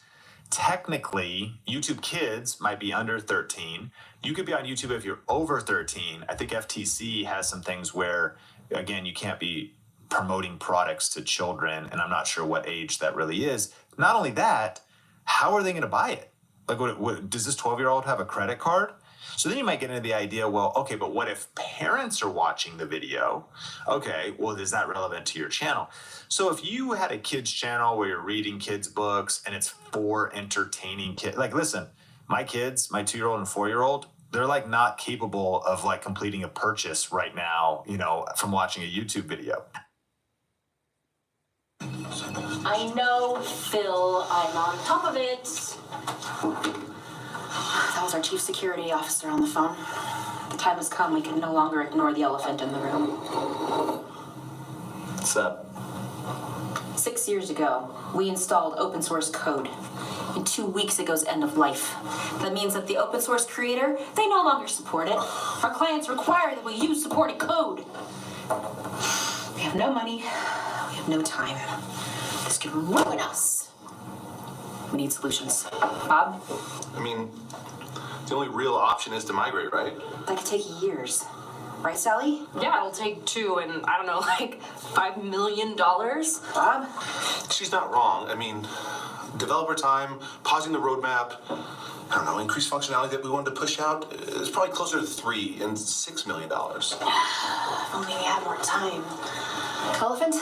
[SPEAKER 2] technically, YouTube Kids might be under 13. You could be on YouTube if you're over 13. I think FTC has some things where, again, you can't be promoting products to children, and I'm not sure what age that really is. Not only that, how are they going to buy it? Like, what does this 12-year-old have a credit card? So then you might get into the idea, well, okay, but what if parents are watching the video? Okay, well, is that relevant to your channel? So if you had a kids channel where you're reading kids books and it's for entertaining kids, like, listen, my kids, my 2-year-old and 4-year-old, they're like not capable of like completing a purchase right now, from watching a YouTube video.
[SPEAKER 4] I know, Phil. I'm on top of it. That was our chief security officer on the phone. The time has come. We can no longer ignore the elephant in the room.
[SPEAKER 7] What's up?
[SPEAKER 4] 6 years ago, we installed open source code. And 2 weeks ago's end of life. That means that the open source creator, they no longer support it. Our clients require that we use supported code. We have no money. We have no time. This could ruin us. We need solutions. Bob?
[SPEAKER 7] I mean, the only real option is to migrate, right?
[SPEAKER 4] That could take years. Right, Sally?
[SPEAKER 8] Yeah, it'll take 2 and, I don't know, like $5 million.
[SPEAKER 4] Bob?
[SPEAKER 7] She's not wrong. I mean, developer time, pausing the roadmap, I don't know, increased functionality that we wanted to push out is probably closer to $3 and $6 million.
[SPEAKER 4] If only we had more time. Elephant?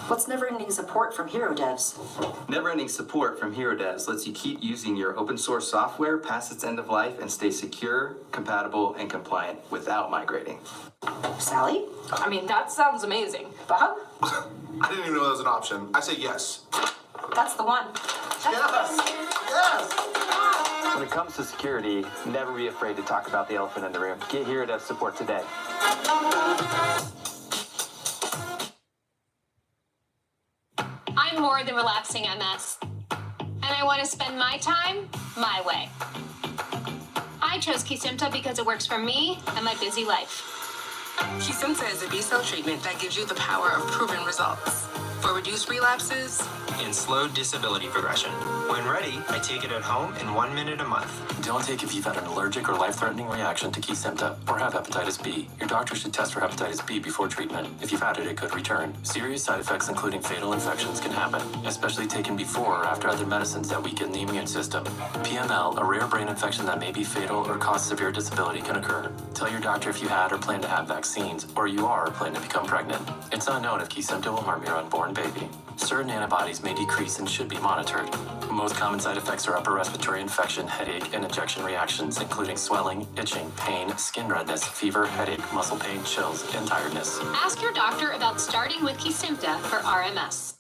[SPEAKER 4] What's never-ending support from Hero Devs?
[SPEAKER 9] Never-ending support from Hero Devs lets you keep using your open source software past its end of life and stay secure, compatible, and compliant without migrating.
[SPEAKER 4] Sally?
[SPEAKER 8] I mean, that sounds amazing.
[SPEAKER 4] Bob?
[SPEAKER 7] I didn't even know that was an option. I say yes.
[SPEAKER 4] That's the one.
[SPEAKER 7] Yes! Yes!
[SPEAKER 9] When it comes to security, never be afraid to talk about the elephant in the room. Get Hero Devs support today.
[SPEAKER 10] I'm more than relaxing MS, and I want to spend my time my way. I chose Kesimpta because it works for me and my busy life.
[SPEAKER 11] Kesimpta is a B-cell treatment that gives you the power of proven results for reduced relapses
[SPEAKER 12] and slow disability progression. When ready, I take it at home in 1 minute a month.
[SPEAKER 13] Don't take if you've had an allergic or life-threatening reaction to Kesimpta or have hepatitis B. Your doctor should test for hepatitis B before treatment. If you've had it, it could return. Serious side effects, including fatal infections, can happen, especially taken before or after other medicines that weaken the immune system. PML, a rare brain infection that may be fatal or cause severe disability, can occur. Tell your doctor if you had or plan to have vaccines, or you are or plan to become pregnant. It's unknown if Kesimpta will harm your unborn baby. Certain antibodies may decrease and should be monitored. Most common side effects are upper respiratory infection, headache, and injection reactions, including swelling, itching, pain, skin redness, fever, headache, muscle pain, chills, and tiredness.
[SPEAKER 10] Ask your doctor about starting with Kesimpta for RMS.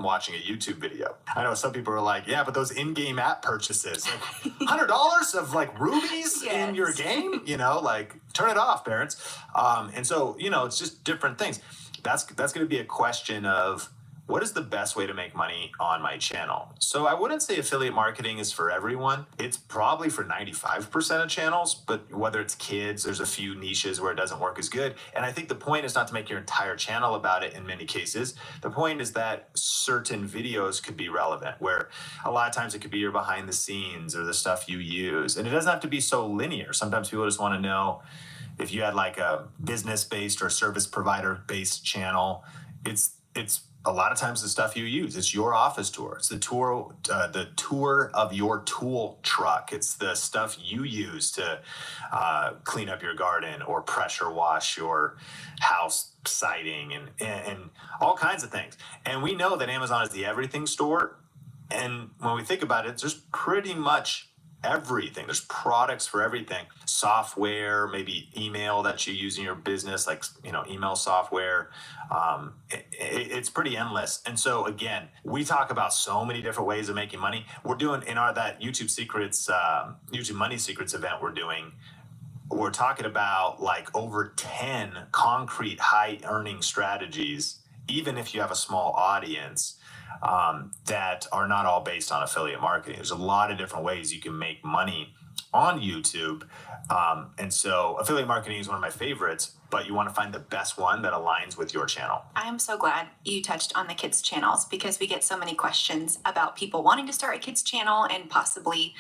[SPEAKER 2] Watching a YouTube video. I know some people are like, yeah, but those in-game app purchases, like $100 of like rubies in your game, like turn it off, parents. And so, it's just different things. That's going to be a question of what is the best way to make money on my channel? So I wouldn't say affiliate marketing is for everyone. It's probably for 95% of channels, but whether it's kids, there's a few niches where it doesn't work as good. And I think the point is not to make your entire channel about it in many cases. The point is that certain videos could be relevant, where a lot of times it could be your behind the scenes or the stuff you use. And it doesn't have to be so linear. Sometimes people just want to know if you had like a business-based or service provider-based channel, it's a lot of times the stuff you use. It's your office tour. It's the tour of your tool truck. It's the stuff you use to clean up your garden or pressure wash your house siding and all kinds of things. And we know that Amazon is the everything store. And when we think about it, there's pretty much everything. There's products for everything. Software, maybe email that you use in your business, like, email software. It's pretty endless. And so again, we talk about so many different ways of making money. We're doing in that YouTube Secrets, YouTube Money Secrets event we're talking about like over 10 concrete high earning strategies, even if you have a small audience, that are not all based on affiliate marketing. There's a lot of different ways you can make money on YouTube. And so affiliate marketing is one of my favorites, but you want to find the best one that aligns with your channel.
[SPEAKER 6] I'm so glad you touched on the kids channels because we get so many questions about people wanting to start a kids channel and possibly,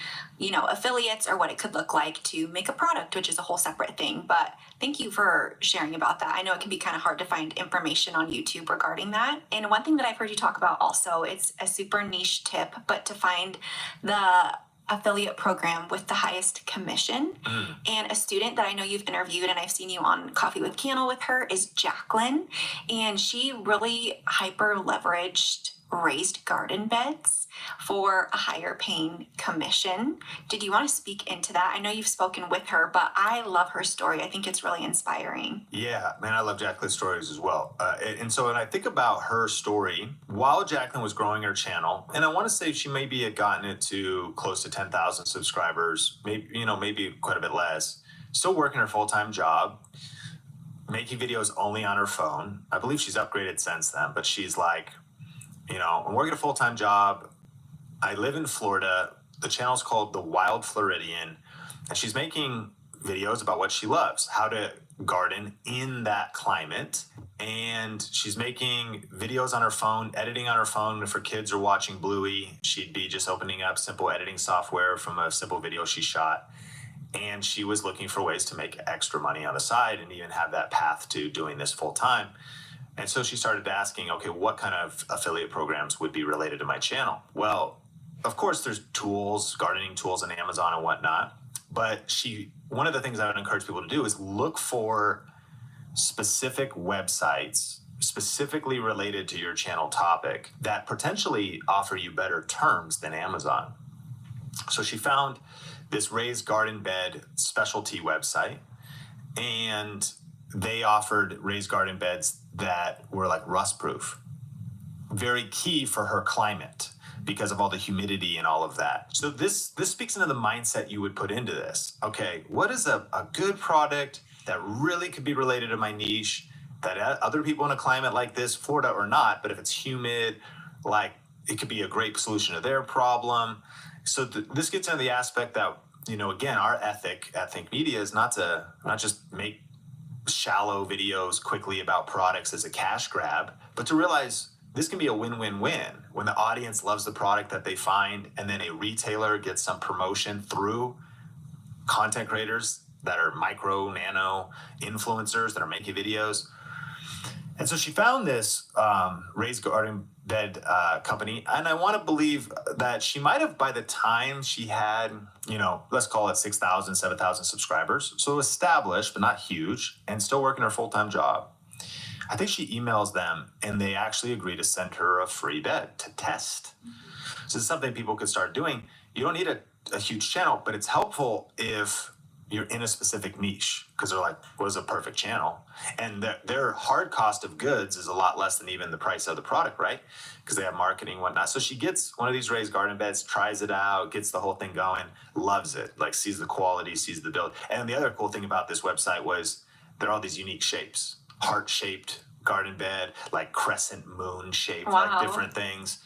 [SPEAKER 6] affiliates or what it could look like to make a product, which is a whole separate thing. But thank you for sharing about that. I know it can be kind of hard to find information on YouTube regarding that. And one thing that I've heard you talk about also, it's a super niche tip, but to find the affiliate program with the highest commission. And a student that I know you've interviewed and I've seen you on Coffee with Candle with her is Jacqueline. And she really hyper leveraged raised garden beds for a higher paying commission. Did you want to speak into that? I know you've spoken with her, but I love her story. I think it's really inspiring.
[SPEAKER 2] Yeah, man, I love Jacqueline's stories as well. And so when I think about her story, while Jacqueline was growing her channel, and I want to say she maybe had gotten it to close to 10,000 subscribers, maybe quite a bit less, still working her full-time job, making videos only on her phone. I believe she's upgraded since then, but she's like, I'm working a full-time job. I live in Florida. The channel's called The Wild Floridian, and she's making videos about what she loves, how to garden in that climate. And she's making videos on her phone, editing on her phone. If her kids are watching Bluey, she'd be just opening up simple editing software from a simple video she shot. And she was looking for ways to make extra money on the side and even have that path to doing this full time. And so she started asking, okay, what kind of affiliate programs would be related to my channel? Well, of course, there's tools, gardening tools on Amazon and whatnot. But one of the things I would encourage people to do is look for specific websites specifically related to your channel topic that potentially offer you better terms than Amazon. So she found this raised garden bed specialty website, and they offered raised garden beds that were like rust proof. Very key for her climate because of all the humidity and all of that. So this speaks into the mindset you would put into this. Okay, what is a good product that really could be related to my niche, that other people in a climate like this, Florida or not, but if it's humid, like it could be a great solution to their problem. So this gets into the aspect that, again, our ethic at Think Media is not just make shallow videos quickly about products as a cash grab, but to realize this can be a win-win-win when the audience loves the product that they find and then a retailer gets some promotion through content creators that are micro, nano influencers that are making videos. And so she found this raised garden bed company, and I want to believe that she might have, by the time she had, let's call it 6,000, 7,000 subscribers, so established but not huge, and still working her full-time job. I think she emails them and they actually agree to send her a free bed to test. So it's something people could start doing. You don't need a huge channel, but it's helpful if you're in a specific niche, because they're like, what is a perfect channel? And their hard cost of goods is a lot less than even the price of the product, right? Because they have marketing and whatnot. So she gets one of these raised garden beds, tries it out, gets the whole thing going, loves it, like sees the quality, sees the build. And the other cool thing about this website was there are all these unique shapes, heart-shaped garden bed, like crescent moon shaped, like different things.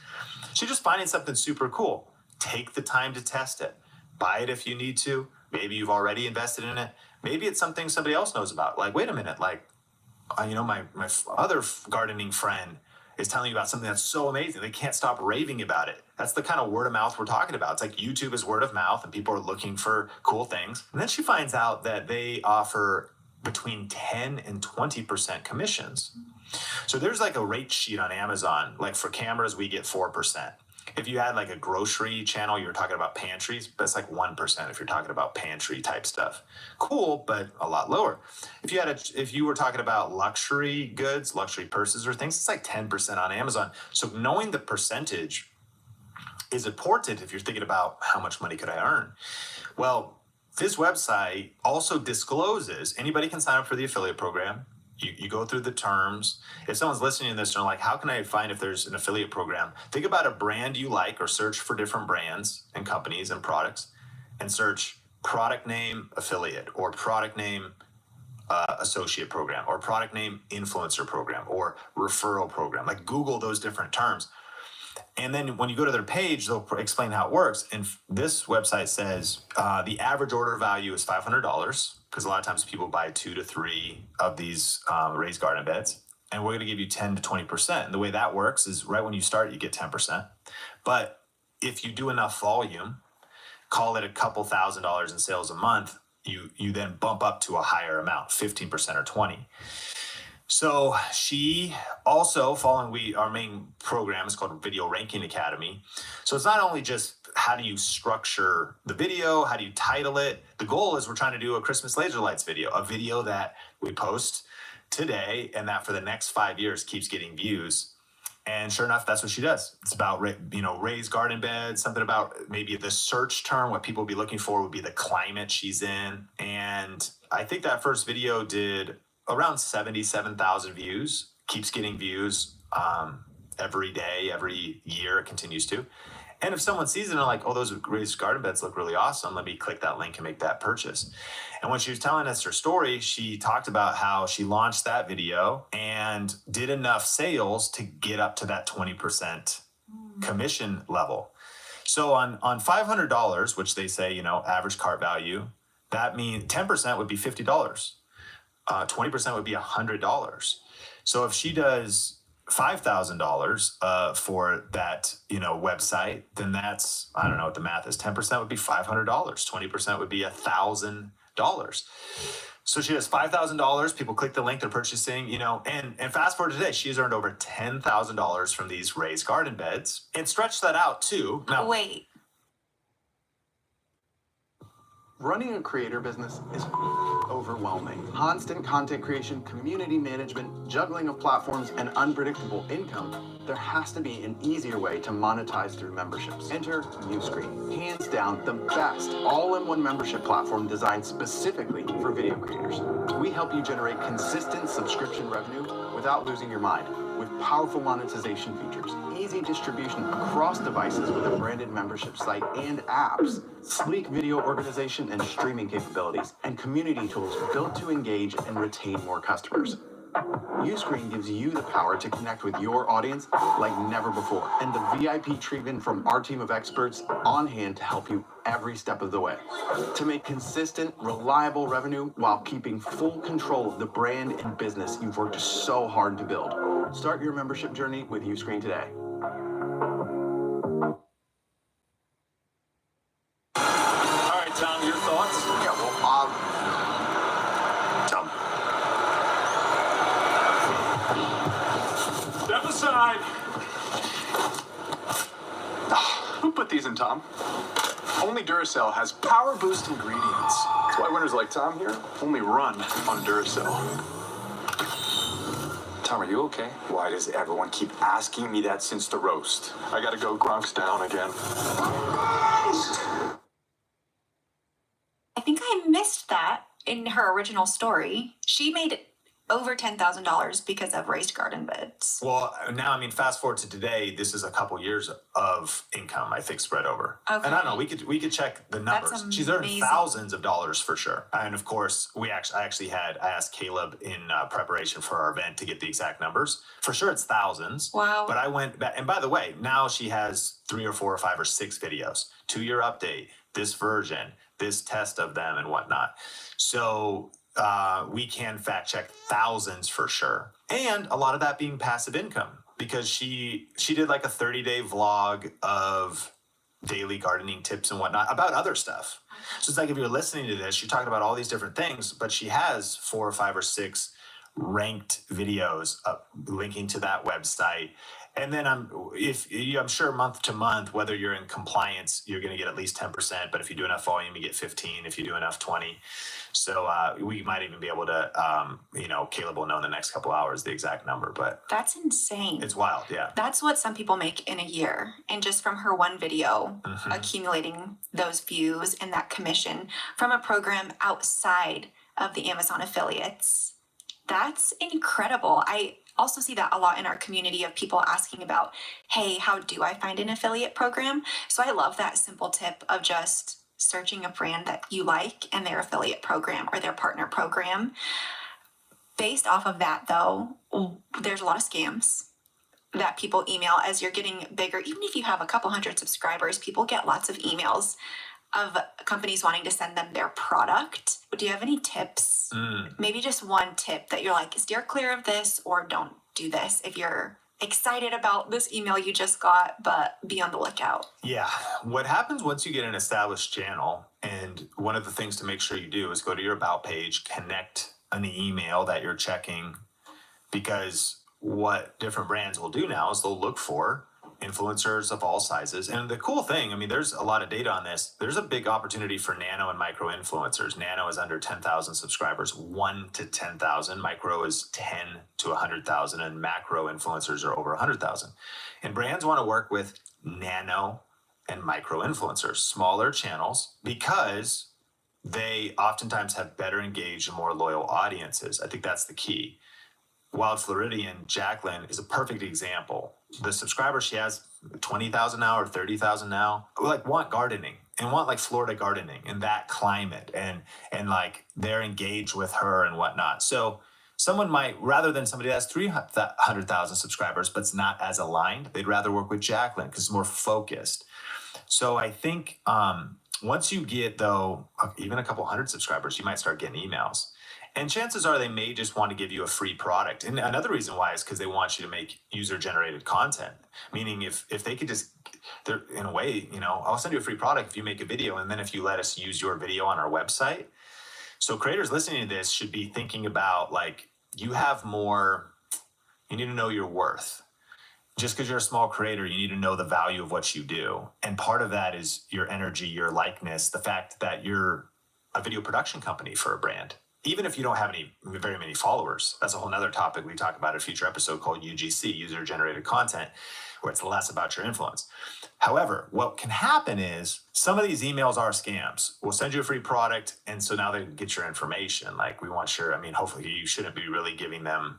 [SPEAKER 2] So just finding something super cool. Take the time to test it. Buy it if you need to. Maybe you've already invested in it. Maybe it's something somebody else knows about. Like, wait a minute, like, my other gardening friend is telling you about something that's so amazing. They can't stop raving about it. That's the kind of word of mouth we're talking about. It's like YouTube is word of mouth and people are looking for cool things. And then she finds out that they offer between 10 and 20% commissions. So there's like a rate sheet on Amazon. Like for cameras, we get 4%. If you had like a grocery channel, you were talking about pantries, that's like 1% if you're talking about pantry type stuff. Cool, but a lot lower. If you were talking about luxury goods, luxury purses or things, it's like 10% on Amazon. So knowing the percentage is important if you're thinking about how much money could I earn. Well, this website also discloses anybody can sign up for the affiliate program. You go through the terms. If someone's listening to this and they're like, how can I find if there's an affiliate program? Think about a brand you like or search for different brands and companies and products and search product name affiliate or product name associate program or product name influencer program or referral program. Like Google those different terms. And then when you go to their page, they'll explain how it works. And this website says the average order value is $500 because a lot of times people buy 2 to 3 of these raised garden beds. And we're going to give you 10 to 20%. And the way that works is right when you start, you get 10%. But if you do enough volume, call it a couple $1,000s in sales a month, you then bump up to a higher amount, 15% or 20. So she also, following our main program is called Video Ranking Academy. So it's not only just how do you structure the video, how do you title it? The goal is we're trying to do a Christmas laser lights video, a video that we post today and that for the next 5 years keeps getting views. And sure enough, that's what she does. It's about, raised garden beds, something about maybe the search term, what people would be looking for would be the climate she's in. And I think that first video did around 77,000 views, keeps getting views every day, every year it continues to. And if someone sees it and they're like, oh, those raised garden beds look really awesome, let me click that link and make that purchase. And when she was telling us her story, she talked about how she launched that video and did enough sales to get up to that 20% commission level. So on $500, which they say, average cart value, that means 10% would be $50. 20% would be $100. So if she does $5,000 for that, website, then that's, I don't know what the math is. 10% would be $500. 20% would be $1,000. So she has $5,000. People click the link, they're purchasing, and fast forward to today, she's earned over $10,000 from these raised garden beds and stretch that out too. Now,
[SPEAKER 6] Wait.
[SPEAKER 14] Running a creator business is overwhelming. Constant content creation, community management, juggling of platforms, and unpredictable income. There has to be an easier way to monetize through memberships. Enter Uscreen. Hands down, the best all-in-one membership platform designed specifically for video creators. We help you generate consistent subscription revenue without losing your mind, with powerful monetization features, easy distribution across devices with a branded membership site and apps, sleek video organization and streaming capabilities, and community tools built to engage and retain more customers. Uscreen gives you the power to connect with your audience like never before, and the VIP treatment from our team of experts on hand to help you every step of the way. To make consistent, reliable revenue while keeping full control of the brand and business you've worked so hard to build. Start your membership journey with Uscreen today.
[SPEAKER 15] All right, Tom, your thoughts?
[SPEAKER 3] Yeah, well, Tom.
[SPEAKER 15] Step aside.
[SPEAKER 14] Who put these in, Tom? Only Duracell has power boost ingredients. That's why winners like Tom here only run on Duracell.
[SPEAKER 16] Tom, are you okay? Why does everyone keep asking me that since the roast?
[SPEAKER 15] I gotta go. Gronk's down again.
[SPEAKER 6] I think I missed that in her original story. She made over $10,000 because of raised garden beds.
[SPEAKER 2] Well, now, I mean, fast forward to today, this is a couple years of income, I think, spread over.
[SPEAKER 6] Okay.
[SPEAKER 2] And I don't know, we could check the numbers.
[SPEAKER 6] That's
[SPEAKER 2] She's earned
[SPEAKER 6] amazing.
[SPEAKER 2] thousands of dollars for sure. And of course, I asked Caleb in preparation for our event to get the exact numbers. For sure, it's thousands.
[SPEAKER 6] Wow.
[SPEAKER 2] But I went back, and by the way, now she has 3 or 4 or 5 or 6 videos, 2-year update, this version, this test of them and whatnot. So we can fact check thousands for sure. And a lot of that being passive income, because she did like a 30-day vlog of daily gardening tips and whatnot about other stuff. So it's like, if you're listening to this, you're talking about all these different things, but she has 4 or 5 or 6 ranked videos linking to that website. And then I'm sure month to month, whether you're in compliance, you're going to get at least 10%. But if you do enough volume, you get 15. If you do enough, 20. So we might even be able to, Caleb will know in the next couple hours the exact number. But
[SPEAKER 6] That's insane.
[SPEAKER 2] it's wild, yeah.
[SPEAKER 6] That's what some people make in a year. And just from her one video, accumulating those views and that commission from a program outside of the Amazon affiliates. That's incredible. I also see that a lot in our community of people asking about, hey, how do I find an affiliate program? So I love that simple tip of just searching a brand that you like and their affiliate program or their partner program. Based off of that, though, there's a lot of scams that people email as you're getting bigger. Even if you have a couple hundred subscribers, people get lots of emails of companies wanting to send them their product. Do you have any tips? Maybe just one tip that you're like, steer clear of this or don't do this if you're excited about this email you just got, but be on the lookout.
[SPEAKER 2] Yeah. What happens once you get an established channel, and one of the things to make sure you do is go to your about page, connect an email that you're checking, because what different brands will do now is they'll look for influencers of all sizes. And the cool thing, I mean, there's a lot of data on this. There's a big opportunity for nano and micro influencers. Nano is under 10,000 subscribers, 1 to 10,000. Micro is 10 to 100,000, and macro influencers are over 100,000. And brands want to work with nano and micro influencers, smaller channels, because they oftentimes have better engaged and more loyal audiences. I think that's the key. Wild Floridian, Jacqueline, is a perfect example. The subscribers she has, 20,000 now or 30,000 now, like want gardening and want like Florida gardening and that climate, and like they're engaged with her and whatnot. So someone might, rather than somebody that has 300,000 subscribers but's not as aligned, they'd rather work with Jacqueline because it's more focused. So I think once you get, though, even a couple hundred subscribers, you might start getting emails. And chances are they may just want to give you a free product. And another reason why is because they want you to make user-generated content. Meaning if they could just, they're in a way, I'll send you a free product if you make a video, and then if you let us use your video on our website. So creators listening to this should be thinking about, like, you have more, you need to know your worth. Just because you're a small creator, you need to know the value of what you do. And part of that is your energy, your likeness, the fact that you're a video production company for a brand. Even if you don't have very many followers, that's a whole nother topic we talk about in a future episode called UGC, user-generated content, where it's less about your influence. However, what can happen is some of these emails are scams. We'll send you a free product, and so now they get your information. Like, we want hopefully you shouldn't be really giving them,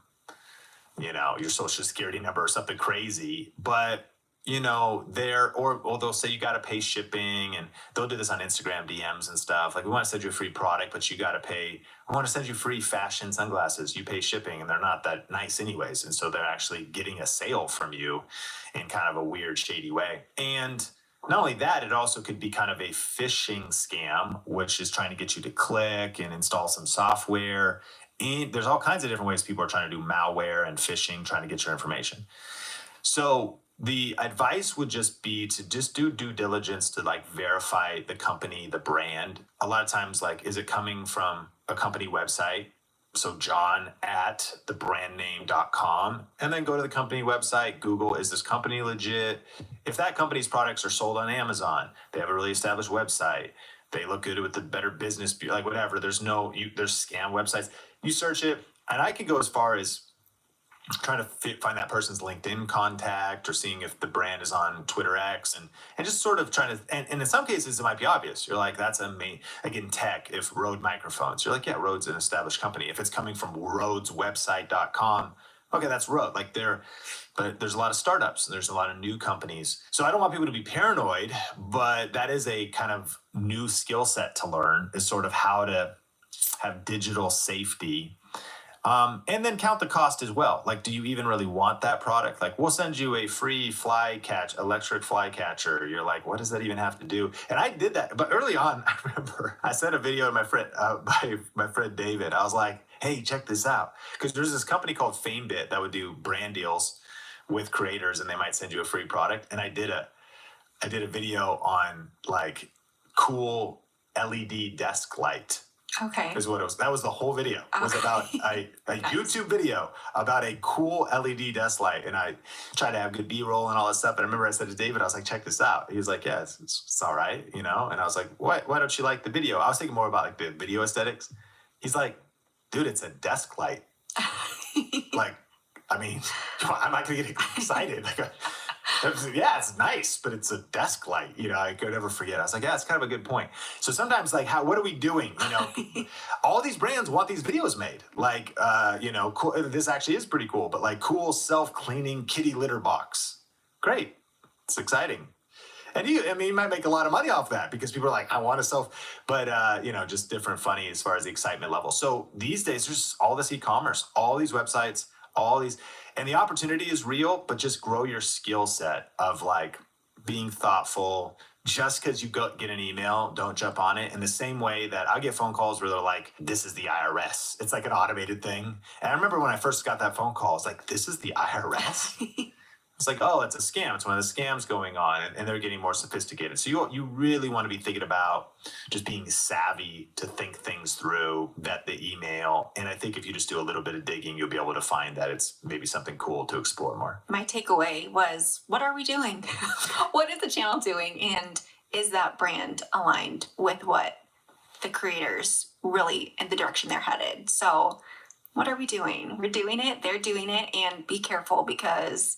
[SPEAKER 2] your social security number or something crazy, but they'll say you got to pay shipping, and they'll do this on Instagram DMs and stuff. Like, we want to send you a free product, but you got to pay. I want to send you free fashion sunglasses. You pay shipping, and they're not that nice anyways. And so they're actually getting a sale from you in kind of a weird, shady way. And not only that, it also could be kind of a phishing scam, which is trying to get you to click and install some software. And there's all kinds of different ways people are trying to do malware and phishing, trying to get your information. So the advice would just be to just do due diligence to like verify the company, the brand. A lot of times, like, is it coming from a company website? So john@thebrandname.com, and then go to the company website, Google, is this company legit? If that company's products are sold on Amazon, they have a really established website, they look good with the Better Business Bureau, like whatever, there's scam websites. You search it, and I could go as far as trying to find that person's LinkedIn contact or seeing if the brand is on Twitter X and just sort of trying to, and in some cases it might be obvious. You're like, that's a main, like in tech, if Rode microphones, you're like, yeah, Rode's an established company. If it's coming from rodeswebsite.com, okay, that's Rode. Like but there's a lot of startups and there's a lot of new companies. So I don't want people to be paranoid, but that is a kind of new skill set to learn, is sort of how to have digital safety. And then count the cost as well. Like, do you even really want that product? Like, we'll send you a free electric fly catcher. You're like, what does that even have to do? And I did that, but early on, I remember I sent a video to my friend, my friend David. I was like, hey, check this out. Because there's this company called FameBit that would do brand deals with creators, and they might send you a free product. And I did a video on like cool LED desk light.
[SPEAKER 6] Okay.
[SPEAKER 2] Is what it was. That was the whole video. It was about a YouTube video about a cool LED desk light. And I tried to have good B-roll and all that stuff. And I remember I said to David, I was like, check this out. He was like, yeah, it's all right, you know? And I was like, why don't you like the video? I was thinking more about like the video aesthetics. He's like, dude, it's a desk light. Like, I mean, I'm not going to get excited. Yeah, it's nice, but it's a desk light. You know, I could never forget. I was like, yeah, it's kind of a good point. So sometimes, like, what are we doing? You know, all these brands want these videos made. Like, you know, cool, this actually is pretty cool, but like cool self-cleaning kitty litter box. Great. It's exciting. And you might make a lot of money off that because people are like, I want to but you know, just different funny as far as the excitement level. So these days, there's all this e-commerce, all these websites, and the opportunity is real, but just grow your skill set of like being thoughtful. Just because you get an email, don't jump on it. In the same way that I get phone calls where they're like, this is the IRS. It's like an automated thing. And I remember when I first got that phone call, it's like, this is the IRS? It's like, oh, it's a scam. It's one of the scams going on, and they're getting more sophisticated. So you really want to be thinking about just being savvy to think things through, vet the email. And I think if you just do a little bit of digging, you'll be able to find that it's maybe something cool to explore more.
[SPEAKER 6] My takeaway was, what are we doing? What is the channel doing? And is that brand aligned with what the creators really, in the direction they're headed? So what are we doing? We're doing it. They're doing it. And be careful because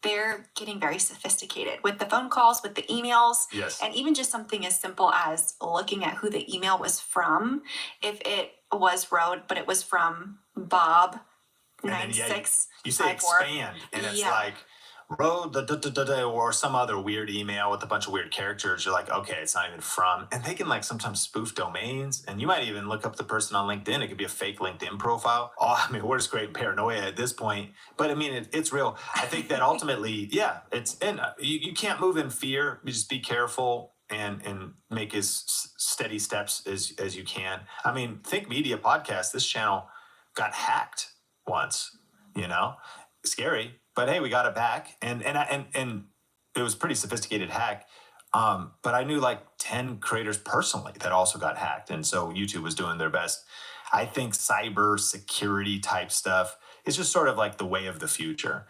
[SPEAKER 6] they're getting very sophisticated with the phone calls, with the emails,
[SPEAKER 2] yes.
[SPEAKER 6] And even just something as simple as looking at who the email was from. If it was Rode, but it was from Bob 96.
[SPEAKER 2] You say expand, and it's like Rode or some other weird email with a bunch of weird characters. You're like, okay, it's not even from, and they can like sometimes spoof domains, and you might even look up the person on LinkedIn. It could be a fake LinkedIn profile. Oh, I mean, we're just creating paranoia at this point, but I mean, it's real. I think that ultimately, yeah, you can't move in fear. You just be careful and make as steady steps as you can. I mean, Think Media Podcast, this channel got hacked once, you know, scary. But hey, we got it back, and it was a pretty sophisticated hack. But I knew like 10 creators personally that also got hacked, and so YouTube was doing their best. I think cyber security type stuff is just sort of like the way of the future.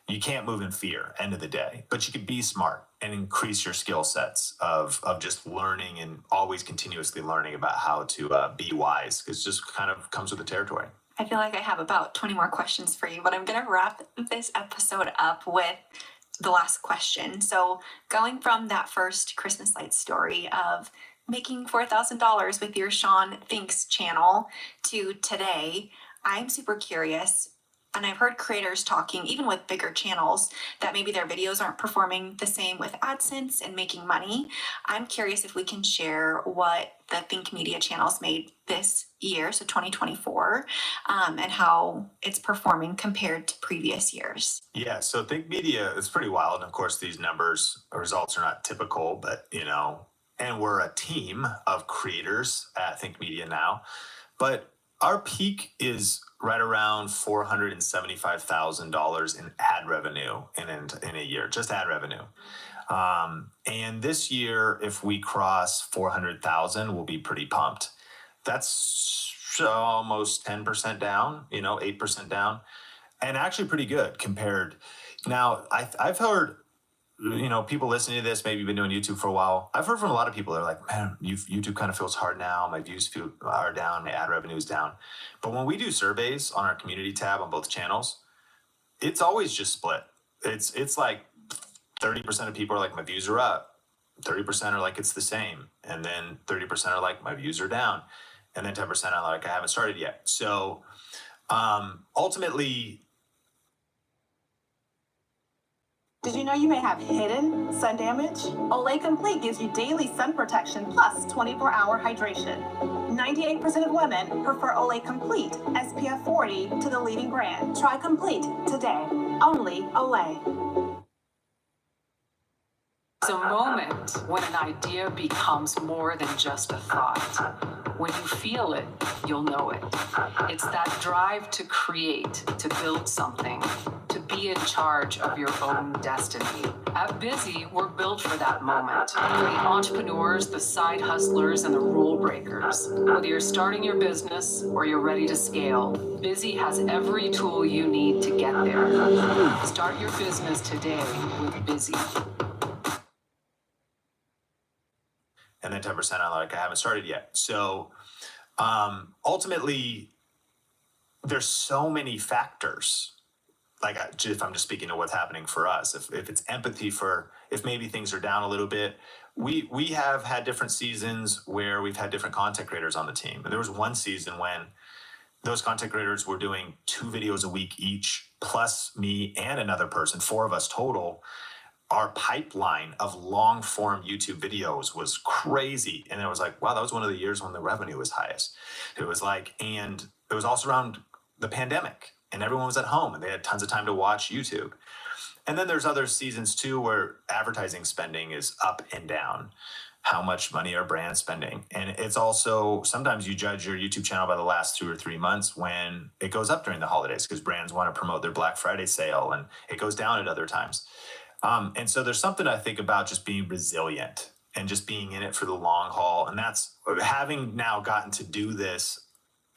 [SPEAKER 2] You can't move in fear, end of the day, but you can be smart and increase your skill sets of just learning and always continuously learning about how to be wise, because it just kind of comes with the territory.
[SPEAKER 6] I feel like I have about 20 more questions for you, but I'm going to wrap this episode up with the last question. So going from that first Christmas light story of making $4,000 with your Sean Thinks channel to today, I'm super curious. And I've heard creators talking, even with bigger channels, that maybe their videos aren't performing the same with AdSense and making money. I'm curious if we can share what the Think Media channels made this year, so 2024, and how it's performing compared to previous years.
[SPEAKER 2] Yeah, so Think Media is pretty wild. And of course, these results are not typical, but you know, and we're a team of creators at Think Media now. But our peak is right around $475,000 in ad revenue in a year, just ad revenue. And this year, if we cross 400,000, we'll be pretty pumped. That's almost 10% down, 8% down, and actually pretty good compared. Now, I've heard, people listening to this, maybe you've been doing YouTube for a while. I've heard from a lot of people that are like, man, YouTube kind of feels hard now. My views are down, my ad revenue is down. But when we do surveys on our community tab on both channels, it's always just split. It's like 30% of people are like, my views are up. 30% are like, it's the same. And then 30% are like, my views are down. And then 10% are like, I haven't started yet. So ultimately,
[SPEAKER 1] Did you know you may have hidden sun damage? Olay Complete gives you daily sun protection plus 24-hour hydration. 98% of women prefer Olay Complete SPF 40 to the leading brand. Try Complete today. Only Olay.
[SPEAKER 17] It's a moment when an idea becomes more than just a thought. When you feel it, you'll know it. It's that drive to create, to build something, to be in charge of your own destiny. At Busy, we're built for that moment. For the entrepreneurs, the side hustlers, and the rule breakers. Whether you're starting your business or you're ready to scale, Busy has every tool you need to get there. Start your business today with Busy.
[SPEAKER 2] and then 10% are like, I haven't started yet. So ultimately, there's so many factors. Like, if I'm just speaking to what's happening for us, if it's empathy for, if maybe things are down a little bit, we have had different seasons where we've had different content creators on the team. And there was one season when those content creators were doing 2 videos a week each, plus me and another person, 4 of us total. Our pipeline of long form YouTube videos was crazy. And it was like, wow, that was one of the years when the revenue was highest. It was like, and it was also around the pandemic and everyone was at home and they had tons of time to watch YouTube. And then there's other seasons too, where advertising spending is up and down. How much money are brands spending? And it's also, sometimes you judge your YouTube channel by the last 2 or 3 months when it goes up during the holidays because brands want to promote their Black Friday sale, and it goes down at other times. And so there's something I think about just being resilient and just being in it for the long haul. And that's having now gotten to do this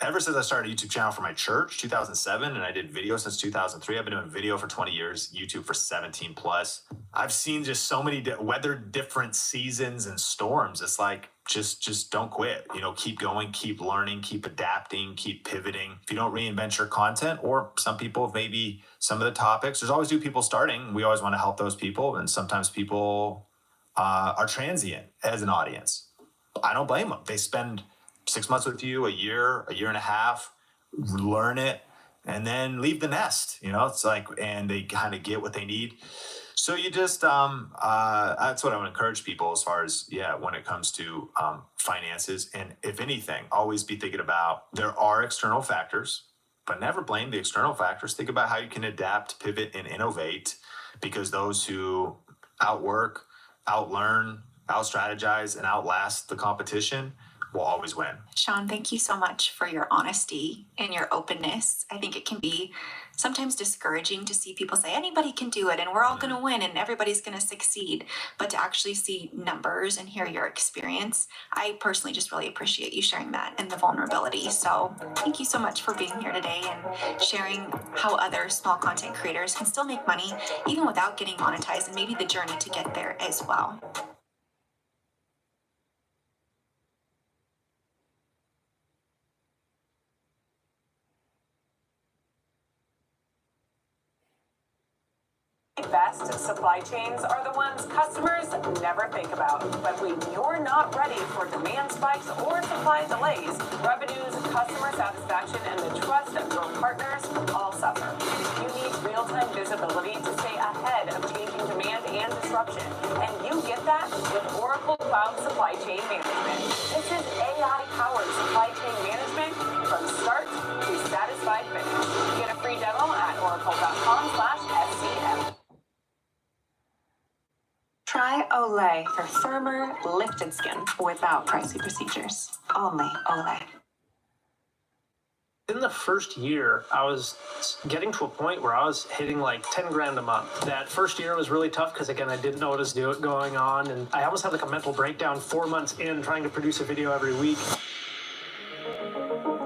[SPEAKER 2] ever since I started a YouTube channel for my church, 2007, and I did video since 2003. I've been doing video for 20 years, YouTube for 17 plus. I've seen just so many weathered different seasons and storms. It's like, just don't quit, keep going, keep learning, keep adapting, keep pivoting. If you don't reinvent your content, or some people, maybe some of the topics, there's always new people starting. We always want to help those people. And sometimes people are transient as an audience. I don't blame them. They spend 6 months with you, a year and a half, learn it, and then leave the nest. It's like, and they kind of get what they need. So you just, that's what I would encourage people as far as, when it comes to finances. And if anything, always be thinking about, there are external factors, but never blame the external factors. Think about how you can adapt, pivot, and innovate, because those who outwork, outlearn, outstrategize, and outlast the competition will always win.
[SPEAKER 6] Sean, thank you so much for your honesty and your openness. I think it can be sometimes discouraging to see people say anybody can do it and we're all going to win and everybody's going to succeed. But to actually see numbers and hear your experience, I personally just really appreciate you sharing that and the vulnerability. So thank you so much for being here today and sharing how other small content creators can still make money even without getting monetized, and maybe the journey to get there as well.
[SPEAKER 1] Best supply chains are the ones customers never think about. But when you're not ready for demand spikes or supply delays, revenues, customer satisfaction, and the trust of your partners all suffer. You need real-time visibility to stay ahead of changing demand and disruption. And you get that with Oracle Cloud Supply Chain Management. This is AI-powered supply chain management from start to satisfied finish. Get a free demo at oracle.com/SCM.
[SPEAKER 18] Try Olay for firmer, lifted skin without pricey procedures. Only Olay.
[SPEAKER 19] In the first year, I was getting to a point where I was hitting like 10 grand a month. That first year was really tough because, again, I didn't know what was going on. And I almost had like a mental breakdown 4 months in trying to produce a video every week.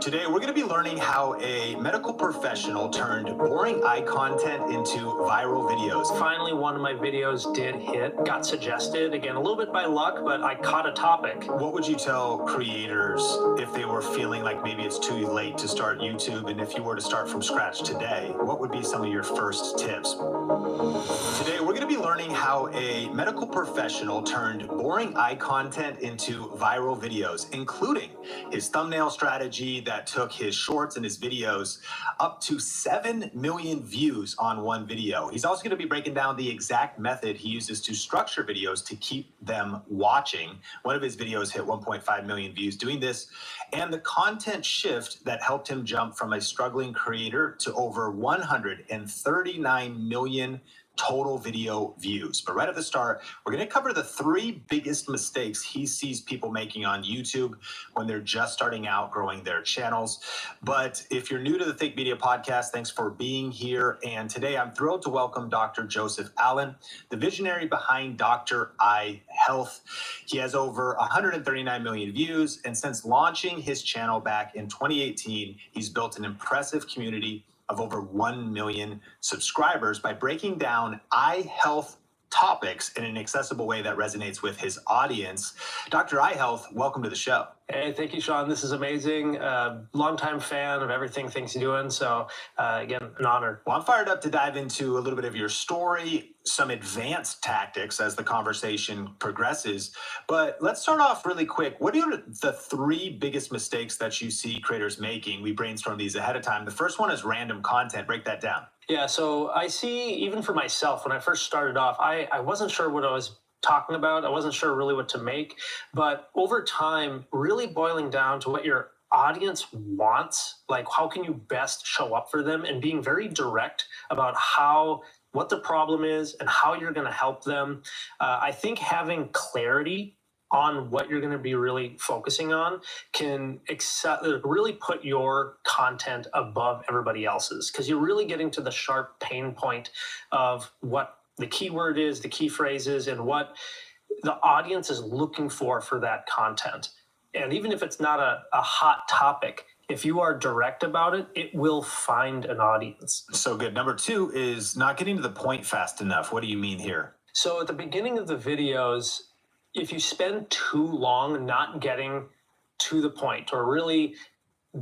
[SPEAKER 2] Today, we're going to be learning how a medical professional turned boring eye content into viral videos.
[SPEAKER 19] Finally, one of my videos did hit, got suggested, again, a little bit by luck, but I caught a topic.
[SPEAKER 2] What would you tell creators if they were feeling like maybe it's too late to start YouTube? And if you were to start from scratch today, what would be some of your first tips? Today, we're going to be learning how a medical professional turned boring eye content into viral videos, including his thumbnail strategy that took his shorts and his videos up to 7 million views on one video. He's also going to be breaking down the exact method he uses to structure videos to keep them watching. One of his videos hit 1.5 million views doing this, and the content shift that helped him jump from a struggling creator to over 139 million total video views. But right at the start, we're going to cover the 3 biggest mistakes he sees people making on YouTube when they're just starting out growing their channels. But if you're new to the Think Media podcast, thanks for being here. And today I'm thrilled to welcome Dr. Joseph Allen, the visionary behind Dr. Eye Health. He has over 139 million views, and since launching his channel back in 2018, he's built an impressive community of over 1 million subscribers by breaking down eye health topics in an accessible way that resonates with his audience. Dr. Eye Health, welcome to the show.
[SPEAKER 19] Hey, thank you, Sean. This is amazing. Longtime fan of everything Think's doing. So again, an honor.
[SPEAKER 2] Well, I'm fired up to dive into a little bit of your story, some advanced tactics as the conversation progresses. But let's start off really quick. What are the 3 biggest mistakes that you see creators making? We brainstormed these ahead of time. The first one is random content. Break that down.
[SPEAKER 19] Yeah, so I see, even for myself, when I first started off, I wasn't sure what I was talking about. I wasn't sure really what to make. But over time, really boiling down to what your audience wants, like how can you best show up for them, and being very direct about what the problem is and how you're going to help them. I think having clarity on what you're going to be really focusing on can really put your content above everybody else's, because you're really getting to the sharp pain point of what the keyword is, the key phrases, and what the audience is looking for that content. And even if it's not a hot topic, if you are direct about it, it will find an audience.
[SPEAKER 2] So good. Number 2 is not getting to the point fast enough. What do you mean here?
[SPEAKER 19] So at the beginning of the videos, if you spend too long not getting to the point, or really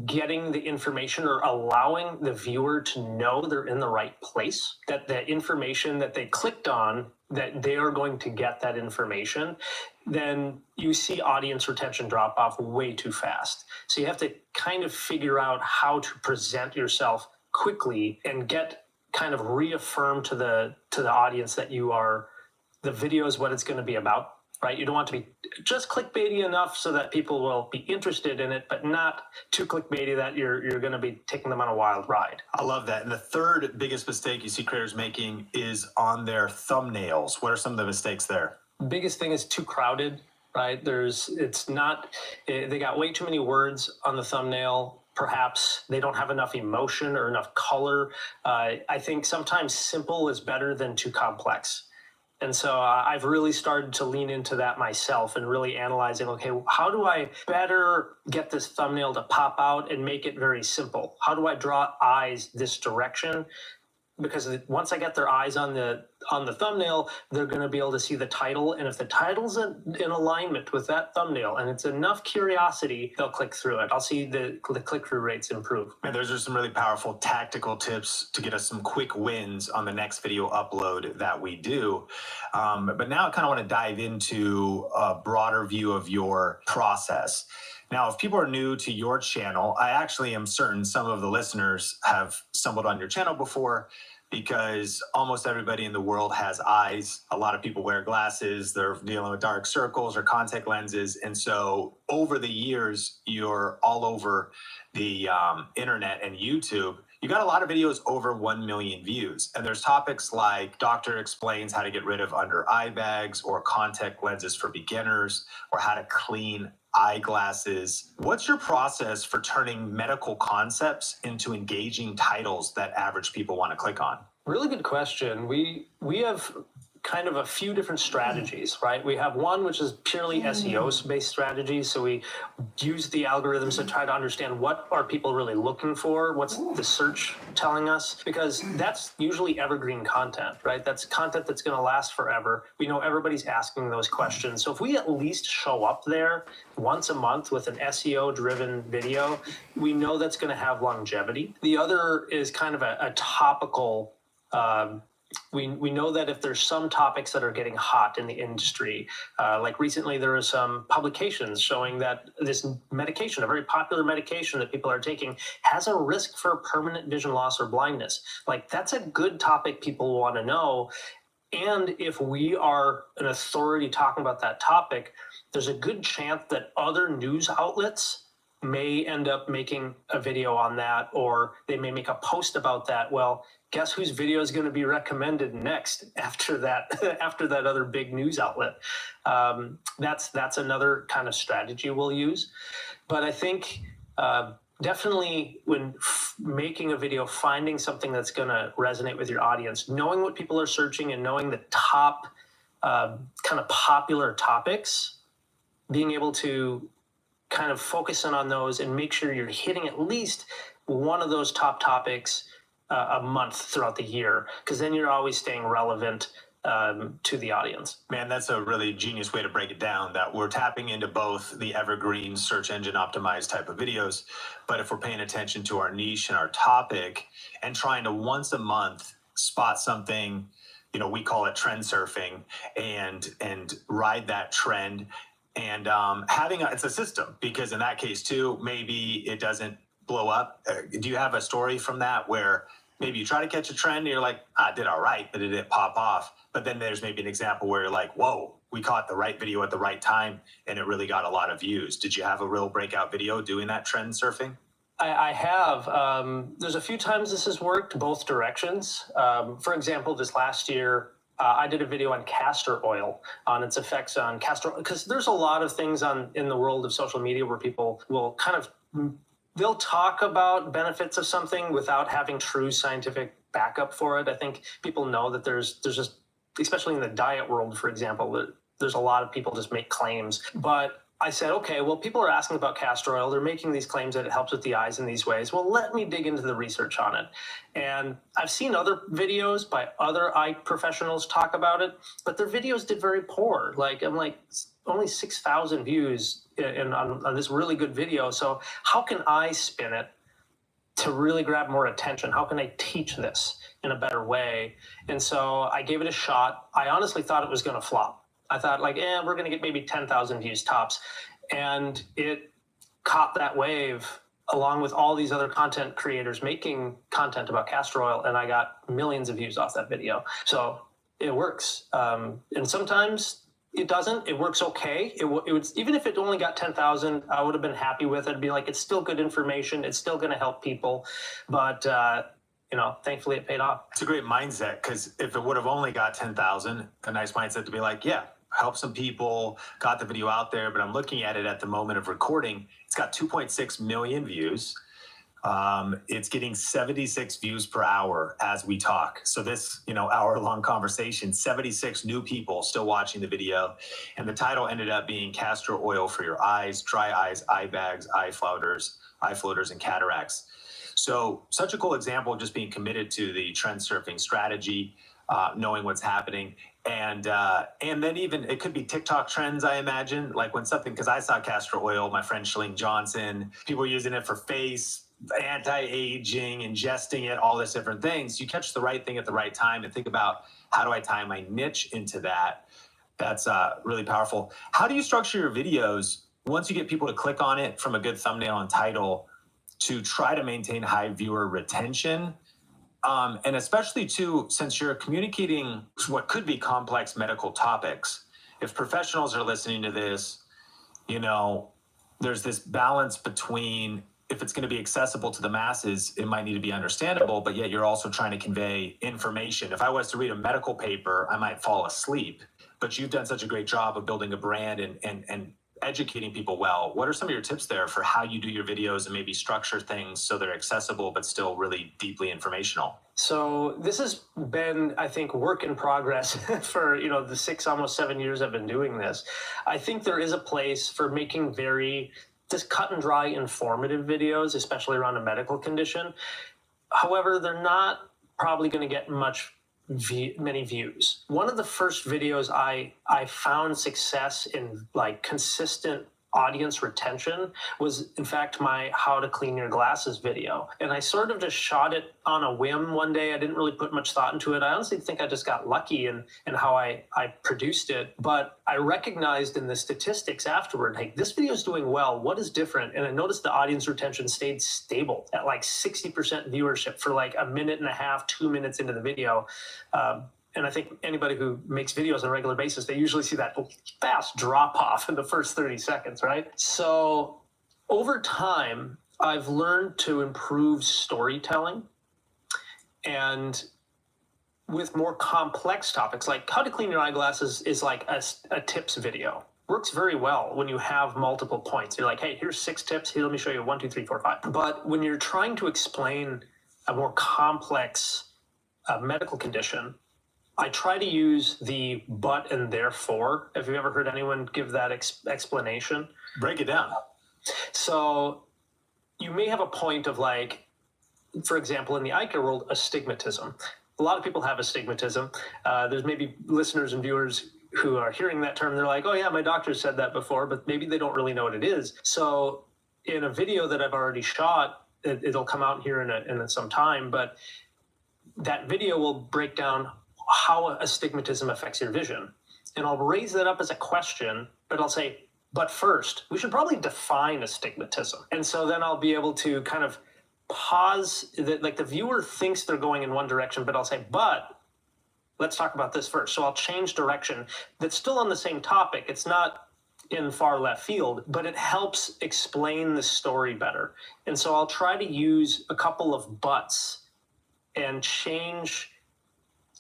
[SPEAKER 19] getting the information, or allowing the viewer to know they're in the right place, that the information that they clicked on, that they are going to get that information, then you see audience retention drop off way too fast. So you have to kind of figure out how to present yourself quickly and get kind of reaffirmed to the audience that the video is what it's going to be about. Right? You don't want to be just clickbaity enough so that people will be interested in it, but not too clickbaity that you're going to be taking them on a wild ride.
[SPEAKER 2] I love that. And the 3rd biggest mistake you see creators making is on their thumbnails. What are some of the mistakes there?
[SPEAKER 19] The biggest thing is too crowded, right? They got way too many words on the thumbnail. Perhaps they don't have enough emotion or enough color. I think sometimes simple is better than too complex. And so I've really started to lean into that myself and really analyzing, okay, how do I better get this thumbnail to pop out and make it very simple? How do I draw eyes this direction? Because once I get their eyes on the thumbnail, they're going to be able to see the title. And if the title's in alignment with that thumbnail and it's enough curiosity, they'll click through it. I'll see the click-through rates improve.
[SPEAKER 2] And those are some really powerful tactical tips to get us some quick wins on the next video upload that we do. But now I kind of want to dive into a broader view of your process. Now, if people are new to your channel, I actually am certain some of the listeners have stumbled on your channel before, because almost everybody in the world has eyes. A lot of people wear glasses, they're dealing with dark circles or contact lenses. And so over the years, you're all over the internet and YouTube. You got a lot of videos over 1 million views. And there's topics like doctor explains how to get rid of under eye bags, or contact lenses for beginners, or how to clean eyeglasses. What's your process for turning medical concepts into engaging titles that average people want to click on?
[SPEAKER 19] Really good question. We have kind of a few different strategies, right? We have one which is purely SEO based strategies. So we use the algorithms to try to understand what are people really looking for, what's the search telling us, because that's usually evergreen content, right? That's content that's going to last forever. We know everybody's asking those questions. So if we at least show up there once a month with an SEO driven video, we know that's going to have longevity. The other is kind of a topical, we know that if there's some topics that are getting hot in the industry, like recently there were some publications showing that this medication, a very popular medication that people are taking, has a risk for permanent vision loss or blindness. Like, that's a good topic people want to know. And if we are an authority talking about that topic, there's a good chance that other news outlets may end up making a video on that, or they may make a post about that. Well, guess whose video is going to be recommended next after that after that other big news outlet? That's another kind of strategy we'll use. But I think definitely when making a video, finding something that's going to resonate with your audience, knowing what people are searching and knowing the top kind of popular topics, being able to kind of focus in on those and make sure you're hitting at least one of those top topics a month throughout the year, because then you're always staying relevant to the audience.
[SPEAKER 2] Man, that's a really genius way to break it down, that we're tapping into both the evergreen search engine optimized type of videos, but if we're paying attention to our niche and our topic and trying to once a month spot something, we call it trend surfing, and ride that trend. And it's a system, because in that case too, maybe it doesn't blow up. Do you have a story from that where maybe you try to catch a trend and you're like, I did all right, but it didn't pop off? But then there's maybe an example where you're like, whoa, we caught the right video at the right time and it really got a lot of views. Did you have a real breakout video doing that trend surfing?
[SPEAKER 19] I have. There's a few times this has worked both directions. For example, this last year, I did a video on castor oil, on its effects on castor oil, because there's a lot of things in the world of social media where people will they'll talk about benefits of something without having true scientific backup for it. I think people know that there's just, especially in the diet world, for example, there's a lot of people just make claims. But I said, okay, well, people are asking about castor oil. They're making these claims that it helps with the eyes in these ways. Well, let me dig into the research on it. And I've seen other videos by other eye professionals talk about it, but their videos did very poor. I'm like, only 6,000 views on this really good video. So how can I spin it to really grab more attention? How can I teach this in a better way? And so I gave it a shot. I honestly thought it was going to flop. I thought we're going to get maybe 10,000 views tops. And it caught that wave along with all these other content creators making content about castor oil. And I got millions of views off that video. So it works. And sometimes it doesn't. It works okay. It would, even if it only got 10,000, I would have been happy with it. It'd be like, it's still good information. It's still going to help people. But, thankfully it paid off.
[SPEAKER 2] It's a great mindset, because if it would have only got 10,000, a nice mindset to be like, yeah, help some people, got the video out there. But I'm looking at it at the moment of recording. It's got 2.6 million views. It's getting 76 views per hour as we talk. So this, hour-long conversation, 76 new people still watching the video. And the title ended up being Castor Oil for Your Eyes, Dry Eyes, Eye Bags, Eye floaters, and cataracts. So such a cool example of just being committed to the trend surfing strategy, knowing what's happening. And then even it could be TikTok trends, I imagine, like when something, because I saw castor oil, my friend Shalene Johnson, people using it for face, anti-aging, ingesting it, all this different things. You catch the right thing at the right time and think about, how do I tie my niche into that? That's really powerful. How do you structure your videos once you get people to click on it from a good thumbnail and title to try to maintain high viewer retention? And especially too, since you're communicating what could be complex medical topics, if professionals are listening to this, there's this balance between, if it's going to be accessible to the masses, it might need to be understandable, but yet you're also trying to convey information. If I was to read a medical paper, I might fall asleep, but you've done such a great job of building a brand and educating people well. What are some of your tips there for how you do your videos and maybe structure things so they're accessible but still really deeply informational?
[SPEAKER 19] So this has been, I think, work in progress for, the 6, almost 7 years I've been doing this. I think there is a place for making very just cut and dry informative videos, especially around a medical condition. However, they're not probably going to get many views. One of the first videos I found success in, like, consistent audience retention was, in fact, my how to clean your glasses video. And I sort of just shot it on a whim one day. I didn't really put much thought into it. I honestly think I just got lucky in how I produced it. But I recognized in the statistics afterward, hey, this video is doing well. What is different? And I noticed the audience retention stayed stable at like 60% viewership for like a minute and a half, 2 minutes into the video. And I think anybody who makes videos on a regular basis, they usually see that fast drop off in the first 30 seconds, right? So over time, I've learned to improve storytelling. And with more complex topics, like how to clean your eyeglasses is like a tips video. Works very well when you have multiple points. You're like, hey, here's 6 tips. Here, let me show you 1, 2, 3, 4, 5. But when you're trying to explain a more complex medical condition, I try to use the but and therefore. Have you ever heard anyone give that explanation?
[SPEAKER 2] Break it down.
[SPEAKER 19] So you may have a point of, like, for example, in the eye care world, astigmatism. A lot of people have astigmatism. There's maybe listeners and viewers who are hearing that term. They're like, oh yeah, my doctor said that before, but maybe they don't really know what it is. So in a video that I've already shot, it'll come out here in some time, but that video will break down how astigmatism affects your vision. And I'll raise that up as a question, but I'll say, but first, we should probably define astigmatism. And so then I'll be able to kind of pause, like the viewer thinks they're going in one direction, but I'll say, but let's talk about this first. So I'll change direction. That's still on the same topic. It's not in far left field, but it helps explain the story better. And so I'll try to use a couple of buts and change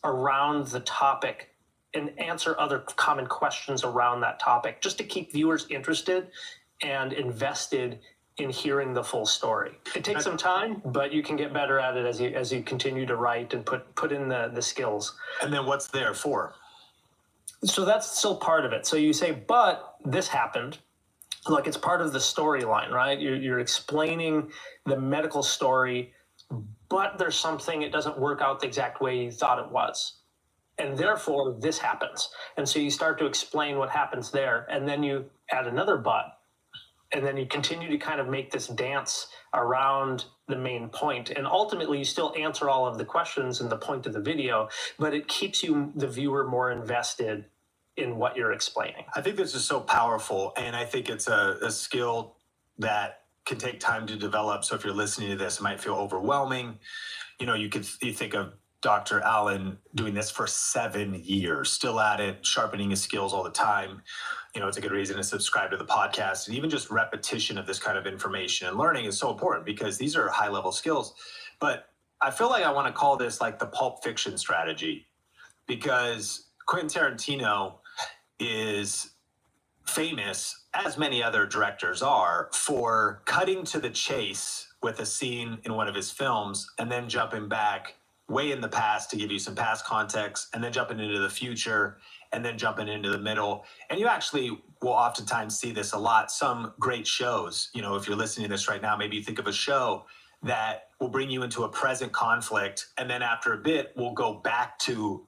[SPEAKER 19] around the topic and answer other common questions around that topic, just to keep viewers interested and invested in hearing the full story. It takes some time, but you can get better at it as you continue to write and put in the skills.
[SPEAKER 2] And then what's there for?
[SPEAKER 19] So that's still part of it. So you say, but this happened. Like, it's part of the storyline, right? You're explaining the medical story, but there's something, it doesn't work out the exact way you thought it was. And therefore, this happens. And so you start to explain what happens there, and then you add another but. And then you continue to kind of make this dance around the main point. And ultimately, you still answer all of the questions in the point of the video, but it keeps the viewer more invested in what you're explaining.
[SPEAKER 2] I think this is so powerful, and I think it's a skill that can take time to develop. So if you're listening to this, it might feel overwhelming. You think of Dr. Allen doing this for 7 years, still at it, sharpening his skills all the time. It's a good reason to subscribe to the podcast. And even just repetition of this kind of information and learning is so important, because these are high level skills. But I feel like I want to call this like the Pulp Fiction strategy, because Quentin Tarantino is famous, as many other directors are, for cutting to the chase with a scene in one of his films and then jumping back way in the past to give you some past context, and then jumping into the future, and then jumping into the middle. And you actually will oftentimes see this a lot. Some great shows, if you're listening to this right now, maybe you think of a show that will bring you into a present conflict, and then after a bit, we'll go back to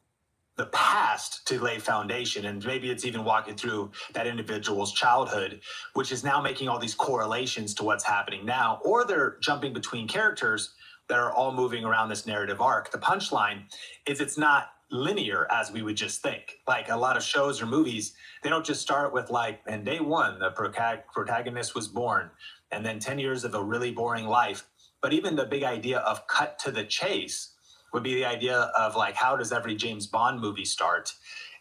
[SPEAKER 2] the past to lay foundation. And maybe it's even walking through that individual's childhood, which is now making all these correlations to what's happening now, or they're jumping between characters that are all moving around this narrative arc. The punchline is it's not linear as we would just think. Like a lot of shows or movies, they don't just start with like, and day one, the protagonist was born, and then 10 years of a really boring life. But even the big idea of cut to the chase would be the idea of like, how does every James Bond movie start?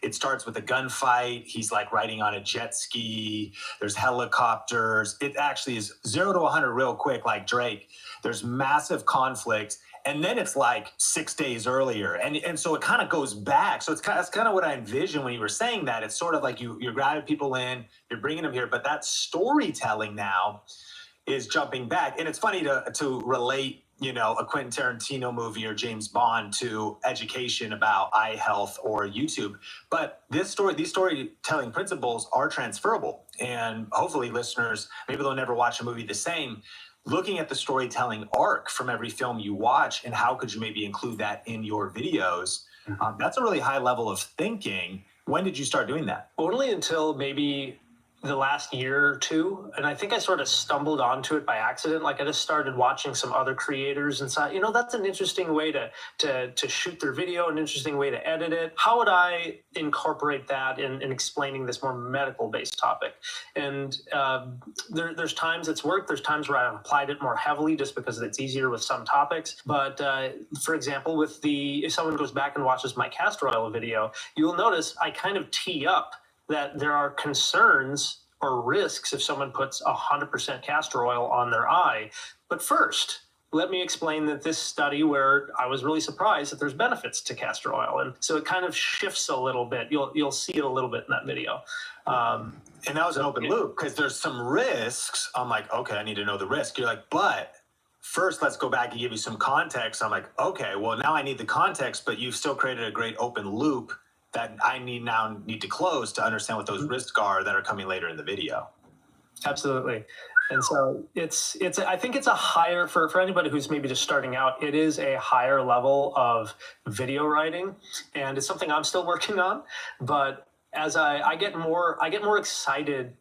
[SPEAKER 2] It starts with a gunfight. He's like riding on a jet ski. There's helicopters. It actually is 0 to 100 real quick, like Drake. There's massive conflict. and then it's like 6 days earlier, and so it kind of goes back. So that's kind of what I envisioned when you were saying that. It's sort of like you're grabbing people in, you're bringing them here, but that storytelling now is jumping back. And it's funny to relate, a Quentin Tarantino movie or James Bond to education about eye health or YouTube. But these storytelling principles are transferable. And hopefully listeners, maybe they'll never watch a movie the same, looking at the storytelling arc from every film you watch and how could you maybe include that in your videos. That's a really high level of thinking. When did you start doing that?
[SPEAKER 19] Only until maybe the last year or two, and I think I sort of stumbled onto it by accident. Like I just started watching some other creators and saw, that's an interesting way to shoot their video, an interesting way to edit it. How would I incorporate that in explaining this more medical-based topic? And there's times it's worked. There's times where I've applied it more heavily just because it's easier with some topics. But for example, if someone goes back and watches my castor oil video, you'll notice I kind of tee up that there are concerns or risks if someone puts 100% castor oil on their eye. But first, let me explain that this study where I was really surprised that there's benefits to castor oil. And so it kind of shifts a little bit. You'll see it a little bit in that video.
[SPEAKER 2] And that was an open loop because there's some risks. I'm like, okay, I need to know the risk. You're like, but first, let's go back and give you some context. I'm like, okay, well, now I need the context, but you've still created a great open loop that I need to close to understand what those risks are that are coming later in the video.
[SPEAKER 19] Absolutely. And so I think it's a higher, for anybody who's maybe just starting out, it is a higher level of video writing, and it's something I'm still working on. But as I get more excited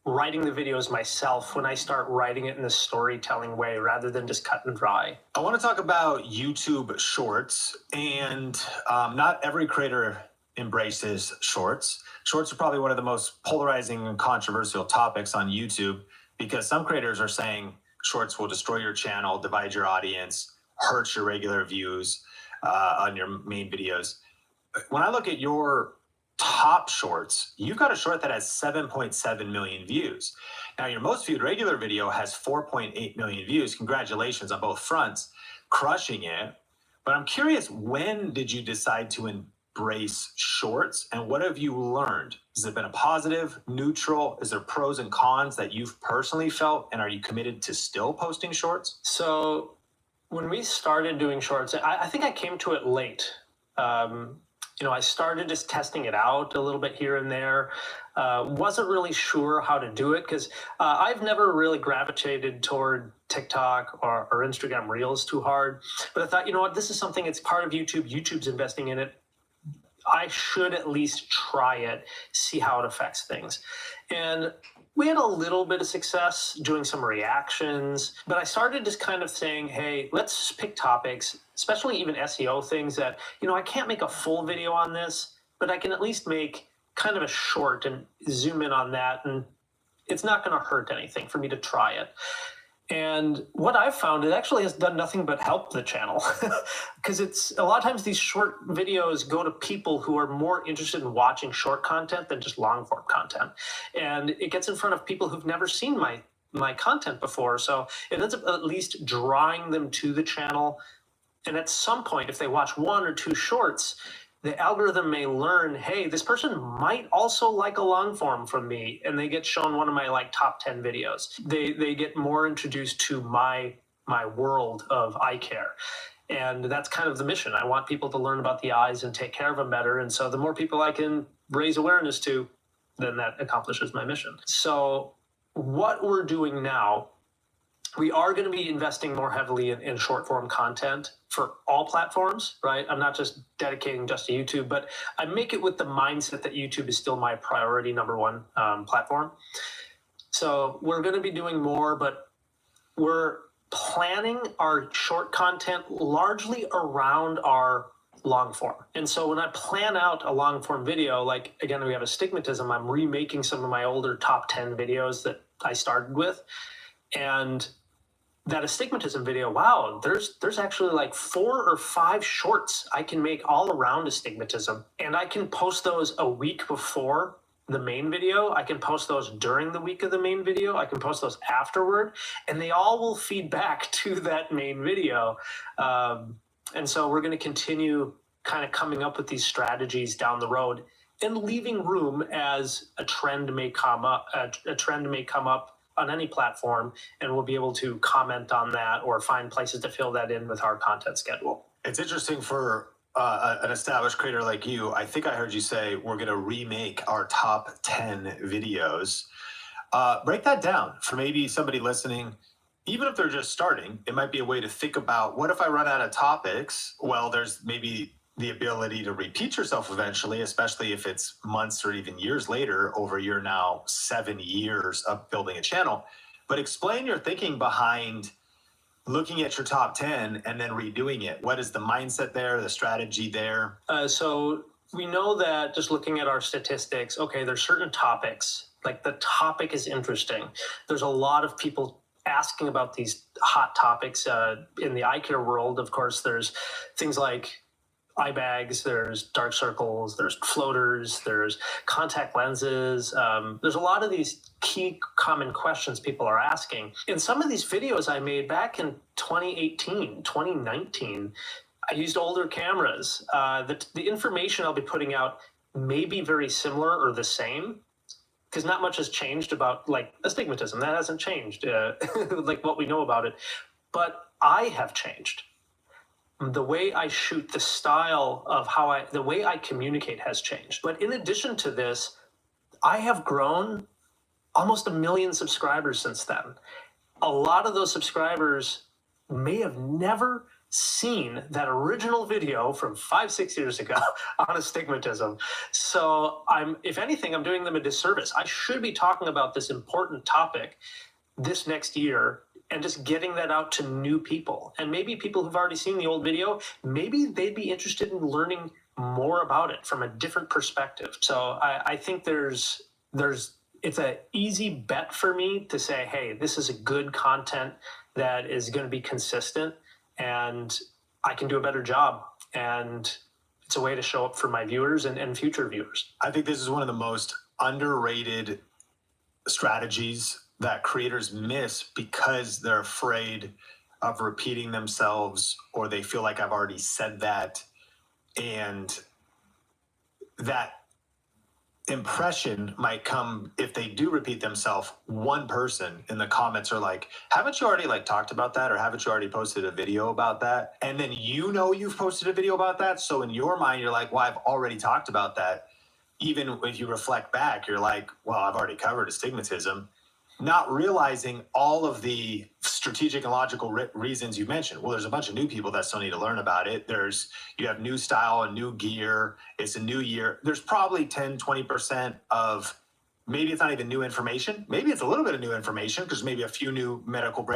[SPEAKER 19] writing the videos myself when I start writing it in a storytelling way rather than just cut and dry.
[SPEAKER 2] I want to talk about YouTube Shorts, and not every creator embraces shorts. Shorts are probably one of the most polarizing and controversial topics on YouTube because some creators are saying shorts will destroy your channel, divide your audience, hurt your regular views on your main videos. When I look at your top shorts, you've got a short that has 7.7 million views. Now, your most viewed regular video has 4.8 million views. Congratulations on both fronts, crushing it. But I'm curious, when did you decide to embrace shorts, and what have you learned? Has it been a positive, neutral? Is there pros and cons that you've personally felt, and are you committed to still posting shorts?
[SPEAKER 19] So when we started doing shorts, I think I came to it late. I started just testing it out a little bit here and there. Wasn't really sure how to do it because I've never really gravitated toward TikTok or Instagram Reels too hard. But I thought, this is something, it's part of YouTube. YouTube's investing in it. I should at least try it, see how it affects things. And we had a little bit of success doing some reactions, but I started just kind of saying, hey, let's pick topics, especially even SEO things that, I can't make a full video on this, but I can at least make kind of a short and zoom in on that. And it's not going to hurt anything for me to try it. And what I've found, it actually has done nothing but help the channel because it's a lot of times these short videos go to people who are more interested in watching short content than just long form content. And it gets in front of people who've never seen my content before. So it ends up at least drawing them to the channel. And at some point, if they watch one or two shorts, the algorithm may learn, hey, this person might also like a long form from me, and they get shown one of my top 10 videos. They get more introduced to my world of eye care. And that's kind of the mission. I want people to learn about the eyes and take care of them better. And so the more people I can raise awareness to, then that accomplishes my mission. So what we're doing now, we are going to be investing more heavily in short form content for all platforms, right? I'm not just dedicating just to YouTube, but I make it with the mindset that YouTube is still my priority number one platform. So we're going to be doing more, but we're planning our short content largely around our long form. And so when I plan out a long form video, again, we have astigmatism, I'm remaking some of my older top 10 videos that I started with. And that astigmatism video, wow, there's actually 4 or 5 shorts I can make all around astigmatism. And I can post those a week before the main video. I can post those during the week of the main video. I can post those afterward, and they all will feed back to that main video. And so we're going to continue kind of coming up with these strategies down the road and leaving room as a trend may come up. A trend may come up on any platform, and we'll be able to comment on that or find places to fill that in with our content schedule.
[SPEAKER 2] It's interesting for an established creator like you. I think I heard you say we're going to remake our top 10 videos. Break that down for maybe somebody listening. Even if they're just starting, it might be a way to think about, what if I run out of topics? Well, there's maybe the ability to repeat yourself eventually, especially if it's months or even years later over your now 7 years of building a channel. But explain your thinking behind looking at your top 10 and then redoing it. What is the mindset there, the strategy there?
[SPEAKER 19] So we know that just looking at our statistics, okay, there's certain topics, like the topic is interesting. There's a lot of people asking about these hot topics in the eye care world. Of course, there's things like eye bags, there's dark circles, there's floaters, there's contact lenses. There's a lot of these key common questions people are asking. In some of these videos I made back in 2018, 2019, I used older cameras. The information I'll be putting out may be very similar or the same, because not much has changed about like astigmatism. That hasn't changed, like what we know about it. But I have changed. The way I shoot, the style of the way I communicate has changed. But in addition to this, I have grown almost 1 million subscribers since then. A lot of those subscribers may have never seen that original video from 5-6 years ago on astigmatism. So if anything, I'm doing them a disservice. I should be talking about this important topic this next year and just getting that out to new people. And maybe people who've already seen the old video, maybe they'd be interested in learning more about it from a different perspective. So I think it's an easy bet for me to say, hey, this is a good content that is going to be consistent, and I can do a better job. And it's a way to show up for my viewers and future viewers.
[SPEAKER 2] I think this is one of the most underrated strategies that creators miss because they're afraid of repeating themselves, or they feel like I've already said that. And that impression might come if they do repeat themselves. One person in the comments are like, haven't you already talked about that? Or haven't you already posted a video about that? And then you've posted a video about that. So in your mind, you're like, well, I've already talked about that. Even if you reflect back, you're like, well, I've already covered astigmatism. Not realizing all of the strategic and logical reasons you mentioned. Well, there's a bunch of new people that still need to learn about it. You have new style and new gear. It's a new year. There's probably 10, 20% of, maybe it's not even new information. Maybe it's a little bit of new information because maybe a few new medical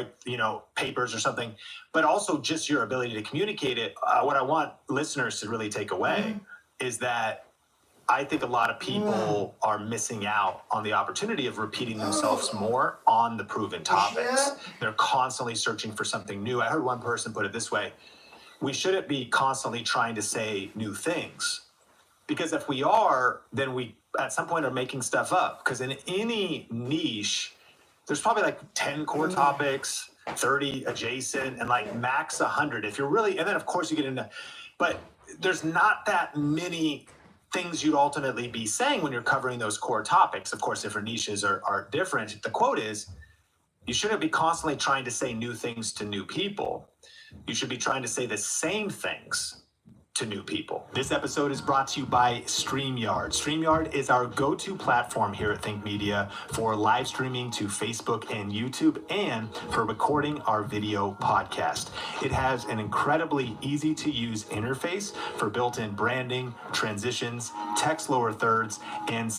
[SPEAKER 2] papers or something, but also just your ability to communicate it. What I want listeners to really take away is that I think a lot of people are missing out on the opportunity of repeating themselves more on the proven topics. They're constantly searching for something new. I heard one person put it this way: we shouldn't be constantly trying to say new things, because if we are, then we at some point are making stuff up. Because in any niche, there's probably 10 core topics, 30 adjacent, and max 100 if you're really, and then of course you get into, but there's not that many things you'd ultimately be saying when you're covering those core topics. Of course, different niches are different. The quote is, you shouldn't be constantly trying to say new things to new people. You should be trying to say the same things to new people. This episode is brought to you by StreamYard. StreamYard is our go-to platform here at Think Media for live streaming to Facebook and YouTube, and for recording our video podcast. It has an incredibly easy to use interface for built-in branding, transitions, text lower thirds, and